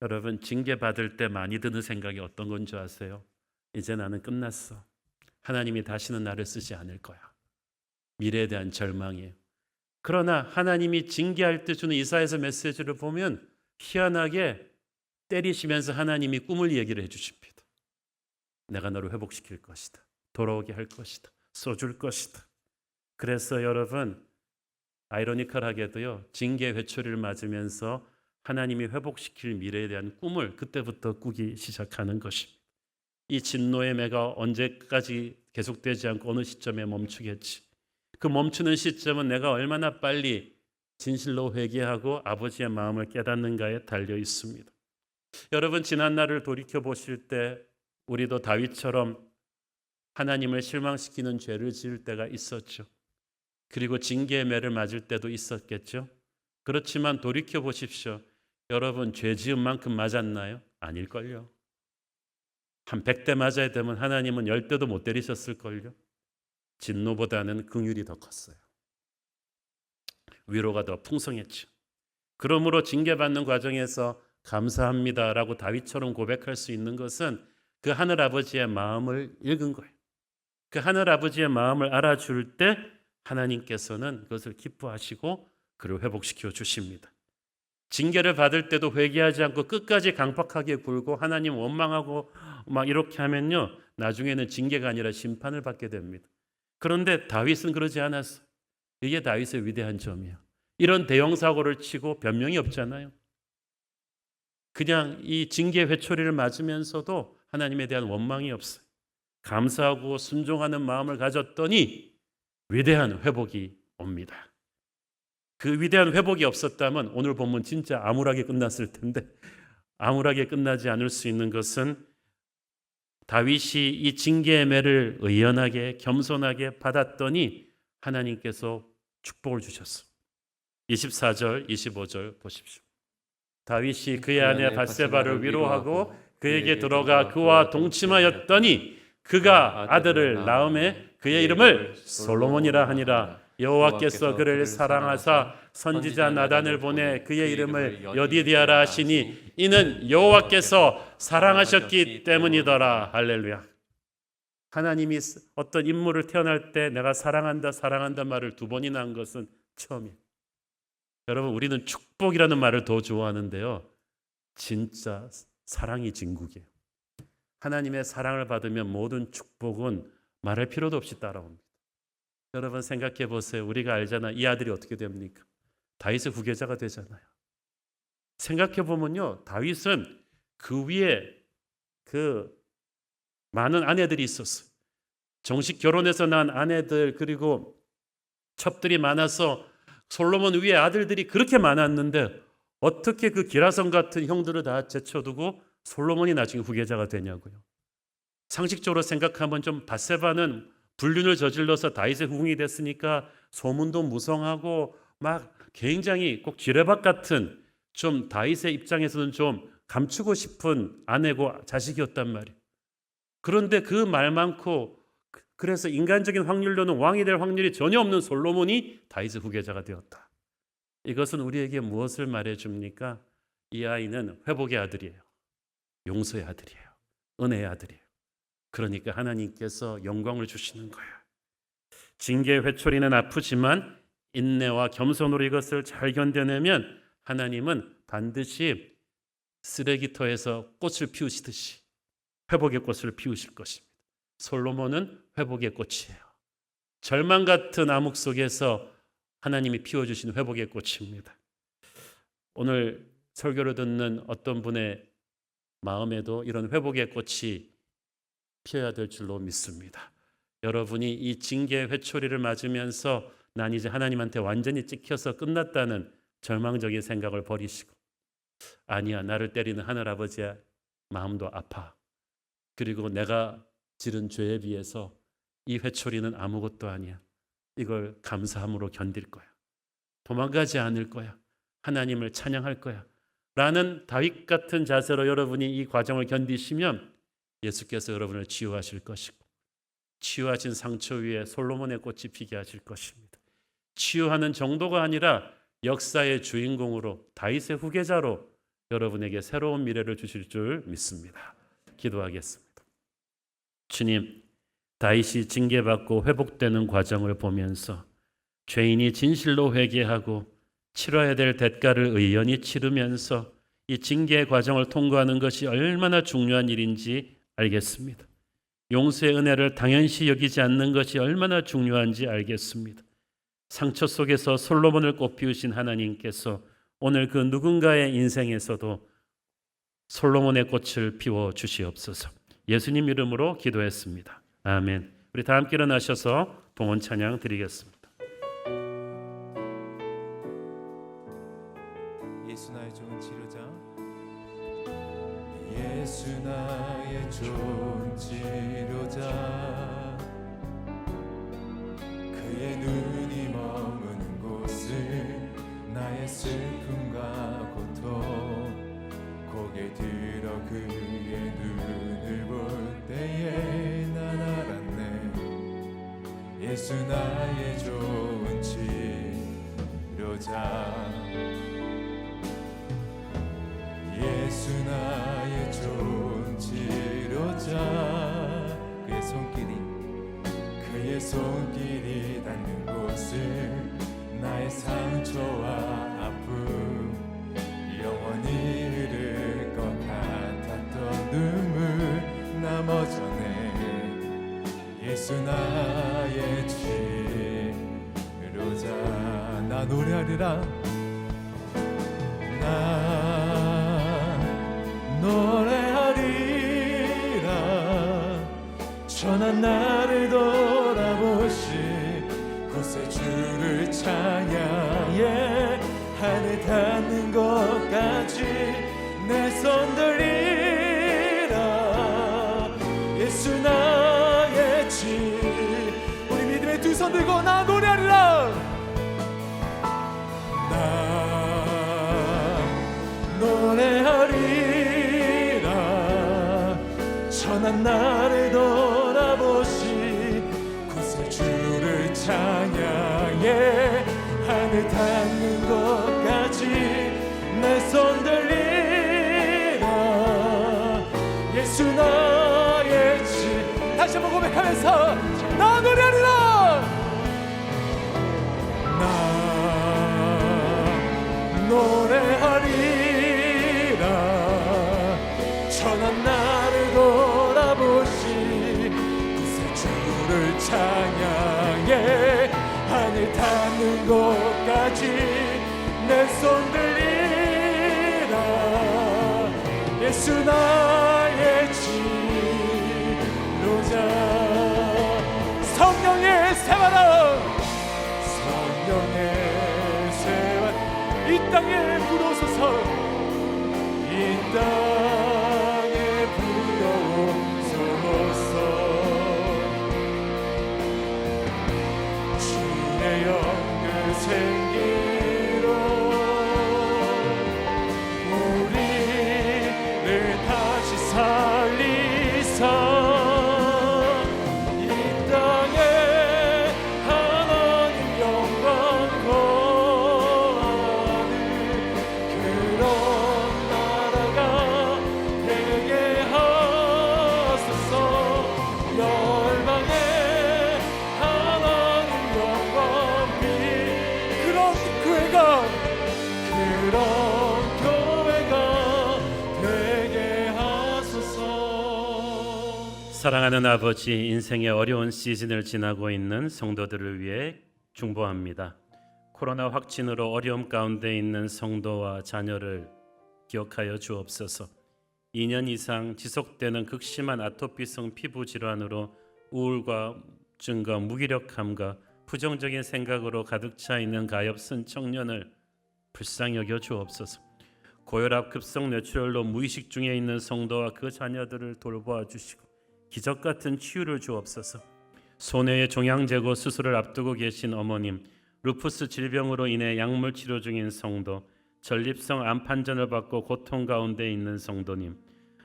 여러분, 징계받을 때 많이 드는 생각이 어떤 건 줄 아세요? 이제 나는 끝났어. 하나님이 다시는 나를 쓰지 않을 거야. 미래에 대한 절망이에요. 그러나 하나님이 징계할 때 주는 이사야서 메시지를 보면 희한하게 때리시면서 하나님이 꿈을 얘기를 해주십니다. 내가 너를 회복시킬 것이다. 돌아오게 할 것이다. 써줄 것이다. 그래서 여러분, 아이러니컬하게도요, 징계 회초리를 맞으면서 하나님이 회복시킬 미래에 대한 꿈을 그때부터 꾸기 시작하는 것입니다. 이 진노의 매가 언제까지 계속되지 않고 어느 시점에 멈추겠지. 그 멈추는 시점은 내가 얼마나 빨리 진실로 회개하고 아버지의 마음을 깨닫는가에 달려 있습니다. 여러분, 지난 날을 돌이켜 보실 때 우리도 다윗처럼 하나님을 실망시키는 죄를 지을 때가 있었죠. 그리고 징계의 매를 맞을 때도 있었겠죠. 그렇지만 돌이켜 보십시오. 여러분, 죄 지은 만큼 맞았나요? 아닐걸요. 한 100대 맞아야 되면 하나님은 10대도 못 때리셨을걸요. 진노보다는 긍휼이 더 컸어요. 위로가 더 풍성했죠. 그러므로 징계받는 과정에서 감사합니다라고 다윗처럼 고백할 수 있는 것은 그 하늘아버지의 마음을 읽은 거예요. 그 하늘아버지의 마음을 알아줄 때 하나님께서는 그것을 기뻐하시고 그를 회복시켜 주십니다. 징계를 받을 때도 회개하지 않고 끝까지 강팍하게 굴고 하나님 원망하고 막 이렇게 하면요, 나중에는 징계가 아니라 심판을 받게 됩니다. 그런데 다윗은 그러지 않았어요. 이게 다윗의 위대한 점이에요. 이런 대형 사고를 치고 변명이 없잖아요. 그냥 이 징계 회초리를 맞으면서도 하나님에 대한 원망이 없어요. 감사하고 순종하는 마음을 가졌더니 위대한 회복이 옵니다. 그 위대한 회복이 없었다면 오늘 본문 진짜 암울하게 끝났을 텐데, 암울하게 끝나지 않을 수 있는 것은 다윗이 이 징계의 매를 의연하게 겸손하게 받았더니 하나님께서 축복을 주셨어요. 24절 25절 보십시오. 다윗이 그의 아내 밧세바를 위로하고 그에게 들어가 그와 동침하였더니 그가 아들을 낳음에 그의 이름을 솔로몬이라 하니라. 여호와께서 그를 사랑하사 선지자 나단을 보내 그의 이름을 여디디아라 하시니 이는 여호와께서 사랑하셨기 때문이더라. 할렐루야. 하나님이 어떤 인물을 태어날 때 내가 사랑한다 사랑한다 말을 2번이나 한 것은 처음이에요. 여러분, 우리는 축복이라는 말을 더 좋아하는데요, 진짜 사랑이 진국이에요. 하나님의 사랑을 받으면 모든 축복은 말할 필요도 없이 따라옵니다. 여러분, 생각해 보세요. 우리가 알잖아. 이 아들이 어떻게 됩니까? 다윗의 후계자가 되잖아요. 생각해 보면요, 다윗은 그 위에 그 많은 아내들이 있었어요. 정식 결혼해서 낳은 아내들, 그리고 첩들이 많아서 솔로몬 위에 아들들이 그렇게 많았는데 어떻게 그 기라성 같은 형들을 다 제쳐두고 솔로몬이 나중에 후계자가 되냐고요. 상식적으로 생각하면 좀 밧세바는 불륜을 저질러서 다윗의 후궁이 됐으니까 소문도 무성하고 막 굉장히 꼭 지뢰밭 같은, 좀 다윗의 입장에서는 좀 감추고 싶은 아내고 자식이었단 말이에요. 그런데 그 말 많고 그래서 인간적인 확률로는 왕이 될 확률이 전혀 없는 솔로몬이 다윗의 후계자가 되었다. 이것은 우리에게 무엇을 말해줍니까? 이 아이는 회복의 아들이에요. 용서의 아들이에요. 은혜의 아들이에요. 그러니까 하나님께서 영광을 주시는 거예요. 징계의 회초리는 아프지만 인내와 겸손으로 이것을 잘 견뎌내면 하나님은 반드시 쓰레기터에서 꽃을 피우시듯이 회복의 꽃을 피우실 것입니다. 솔로몬은 회복의 꽃이에요. 절망 같은 암흑 속에서 하나님이 피워주신 회복의 꽃입니다. 오늘 설교를 듣는 어떤 분의 마음에도 이런 회복의 꽃이 피어야 될 줄로 믿습니다. 여러분이 이 징계의 회초리를 맞으면서 난 이제 하나님한테 완전히 찍혀서 끝났다는 절망적인 생각을 버리시고, 아니야, 나를 때리는 하늘아버지의 마음도 아파. 그리고 내가 지른 죄에 비해서 이 회초리는 아무것도 아니야. 이걸 감사함으로 견딜 거야. 도망가지 않을 거야. 하나님을 찬양할 거야. 라는 다윗 같은 자세로 여러분이 이 과정을 견디시면 예수께서 여러분을 치유하실 것이고, 치유하신 상처 위에 솔로몬의 꽃이 피게 하실 것입니다. 치유하는 정도가 아니라 역사의 주인공으로, 다윗의 후계자로 여러분에게 새로운 미래를 주실 줄 믿습니다. 기도하겠습니다. 주님, 다윗이 징계받고 회복되는 과정을 보면서 죄인이 진실로 회개하고 치러야 될 대가를 의연히 치르면서 이 징계의 과정을 통과하는 것이 얼마나 중요한 일인지 알겠습니다. 용서의 은혜를 당연시 여기지 않는 것이 얼마나 중요한지 알겠습니다. 상처 속에서 솔로몬을 꽃피우신 하나님께서 오늘 그 누군가의 인생에서도 솔로몬의 꽃을 피워 주시옵소서. 예수님 이름으로 기도했습니다. 아멘. 우리 다 함께 일어나셔서 봉헌 찬양 드리겠습니다.
예수 나의 좋은 치료자, 예수 나의 좋은 치료자, 그의 눈이 머무는 곳을 나의 슬픔과 고통, 고개 들어 그의 눈을 볼 때에 난 알았네. 예수 나의 좋은 치료자, 예수 나의 좋은 치료자, 그의 손길이 닿는 곳을 나의 상처와 아픔, 영원히 흐를 것 같았던 눈물 나머져네. 예수 나의 치료자, 나 노래하리라. 나 노래하리라. 천한 나를 돌아보시 곳에 주를 찬양해. 하늘 닿는 것까지 내 손 들리라. 예수 나의 치, 우리 믿음의 두 손 들고 나 노래하리라. 나 노래하리라. 천한 나를 돌아보시 곳에 주를 찬양해. 하늘 닿는 것까지 내 손 들리라. 예수 나의 치, 다시 한번 고백하면서 나 노래하리라. 나 노래하리라. 천한 나를 돌아보시 곳에 주를 찬양해. 하늘 닿는 곳까지 내 손 들리라. 예수 나의 치료자. 성령의 새바람, 성령의 새바람 이 땅에 불어서서, 이 땅에 불어서서 주의 영을 생기로 우리를 다시 살리사. 이 땅에 하나님 영광 거하는 그런 나라가 되게 하소서. 열방에 하나님 영광 비, 그런 교회가 되게 하소서.
사랑하는 아버지, 인생의 어려운 시즌을 지나고 있는 성도들을 위해 중보합니다. 코로나 확진으로 어려움 가운데 있는 성도와 자녀를 기억하여 주옵소서. 2년 이상 지속되는 극심한 아토피성 피부 질환으로 우울증과 무기력함과 부정적인 생각으로 가득 차 있는 가엾은 청년을 불쌍히 여겨 주옵소서. 고혈압 급성 뇌출혈로 무의식 중에 있는 성도와 그 자녀들을 돌보아 주시고 기적 같은 치유를 주옵소서. 소뇌의 종양제거 수술을 앞두고 계신 어머님, 루푸스 질병으로 인해 약물 치료 중인 성도, 전립성 암 판정을 받고 고통 가운데 있는 성도님,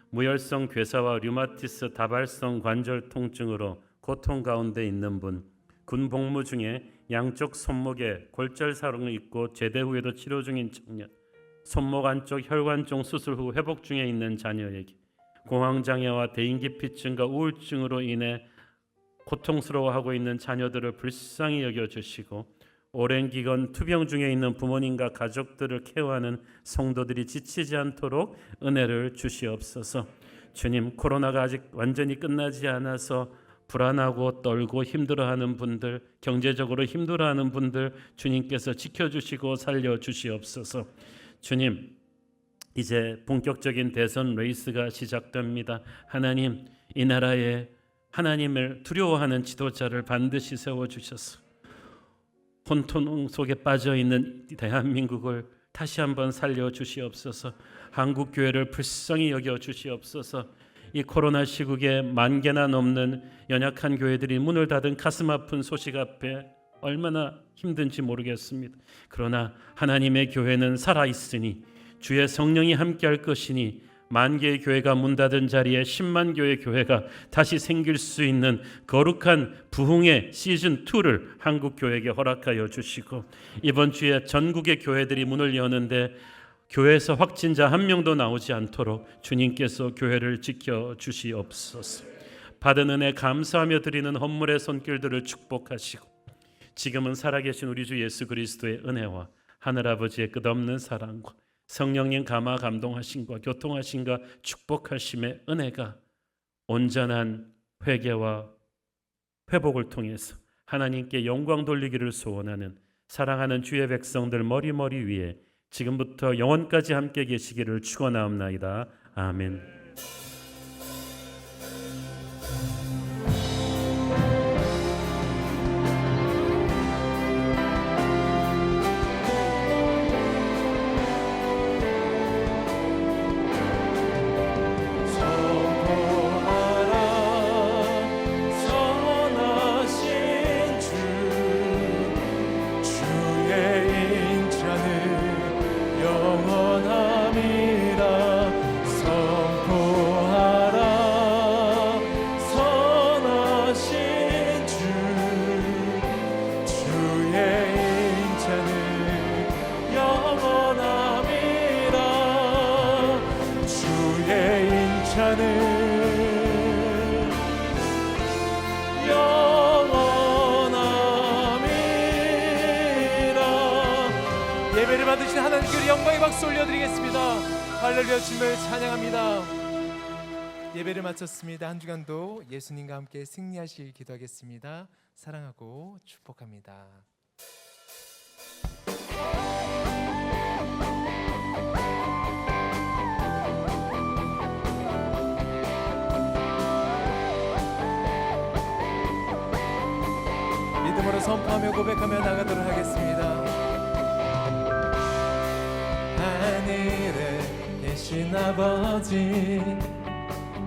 무혈성 괴사와 류마티스 다발성 관절 통증으로 고통 가운데 있는 분, 군 복무 중에 양쪽 손목에 골절사를 입고 제대 후에도 치료 중인 청년, 손목 안쪽 혈관종 수술 후 회복 중에 있는 자녀에게 공황장애와 대인기피증과 우울증으로 인해 고통스러워하고 있는 자녀들을 불쌍히 여겨주시고, 오랜 기간 투병 중에 있는 부모님과 가족들을 케어하는 성도들이 지치지 않도록 은혜를 주시옵소서. 주님, 코로나가 아직 완전히 끝나지 않아서 불안하고 떨고 힘들어하는 분들, 경제적으로 힘들어하는 분들 주님께서 지켜주시고 살려주시옵소서. 주님, 이제 본격적인 대선 레이스가 시작됩니다. 하나님, 이 나라에 하나님을 두려워하는 지도자를 반드시 세워주셔서 혼돈 속에 빠져있는 대한민국을 다시 한번 살려주시옵소서. 한국교회를 불쌍히 여겨주시옵소서. 이 코로나 시국에 10,000개나 넘는 연약한 교회들이 문을 닫은 가슴 아픈 소식 앞에 얼마나 힘든지 모르겠습니다. 그러나 하나님의 교회는 살아있으니 주의 성령이 함께할 것이니 10,000개의 교회가 문 닫은 자리에 10만 교의 교회가 다시 생길 수 있는 거룩한 부흥의 시즌2를 한국교회에게 허락하여 주시고, 이번 주에 전국의 교회들이 문을 여는데 교회에서 확진자 한 명도 나오지 않도록 주님께서 교회를 지켜주시옵소서. 받은 은혜 감사하며 드리는 헌물의 손길들을 축복하시고, 지금은 살아계신 우리 주 예수 그리스도의 은혜와 하늘아버지의 끝없는 사랑과 성령님 감화 감동하심과 교통하심과 축복하심의 은혜가 온전한 회개와 회복을 통해서 하나님께 영광 돌리기를 소원하는 사랑하는 주의 백성들 머리머리 위에 지금부터 영원까지 함께 계시기를 축원하옵나이다. 아멘.
예배를 받으신 하나님께 영광의 박수 올려드리겠습니다. 할렐루야, 주님을 찬양합니다. 예배를 마쳤습니다. 한 주간도 예수님과 함께 승리하실 기도하겠습니다. 사랑하고 축복합니다. 믿음으로 선포하며 고백하며 나가도록 하겠습니다. 하늘에 계신 아버지,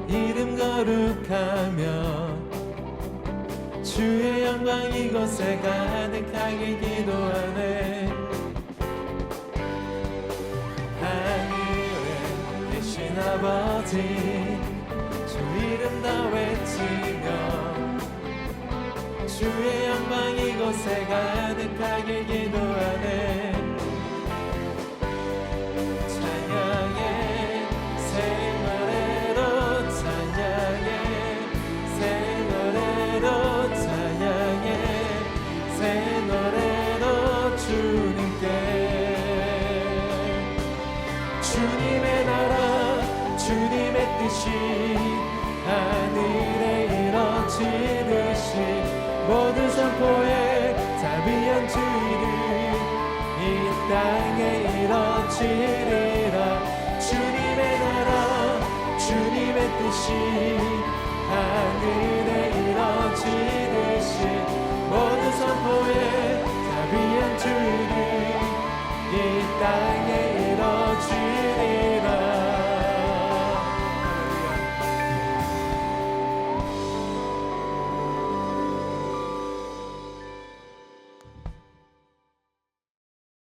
이름 거룩하며 주의 영광 이곳에 가득하길 기도하네. 하늘에 계신 아버지, 주 이름 다 외치며 주의 영광 이곳에 가득하길 기도하네. 찬양해 새 노래로, 찬양해 새 노래로, 찬양해 새 노래로 주님께. 주님의 나라 주님의 뜻이 하늘에 이뤄지듯이 모든 선포에 자비한 주의를 이 땅에 이뤄지리라. 주님의 나라 주님의 뜻이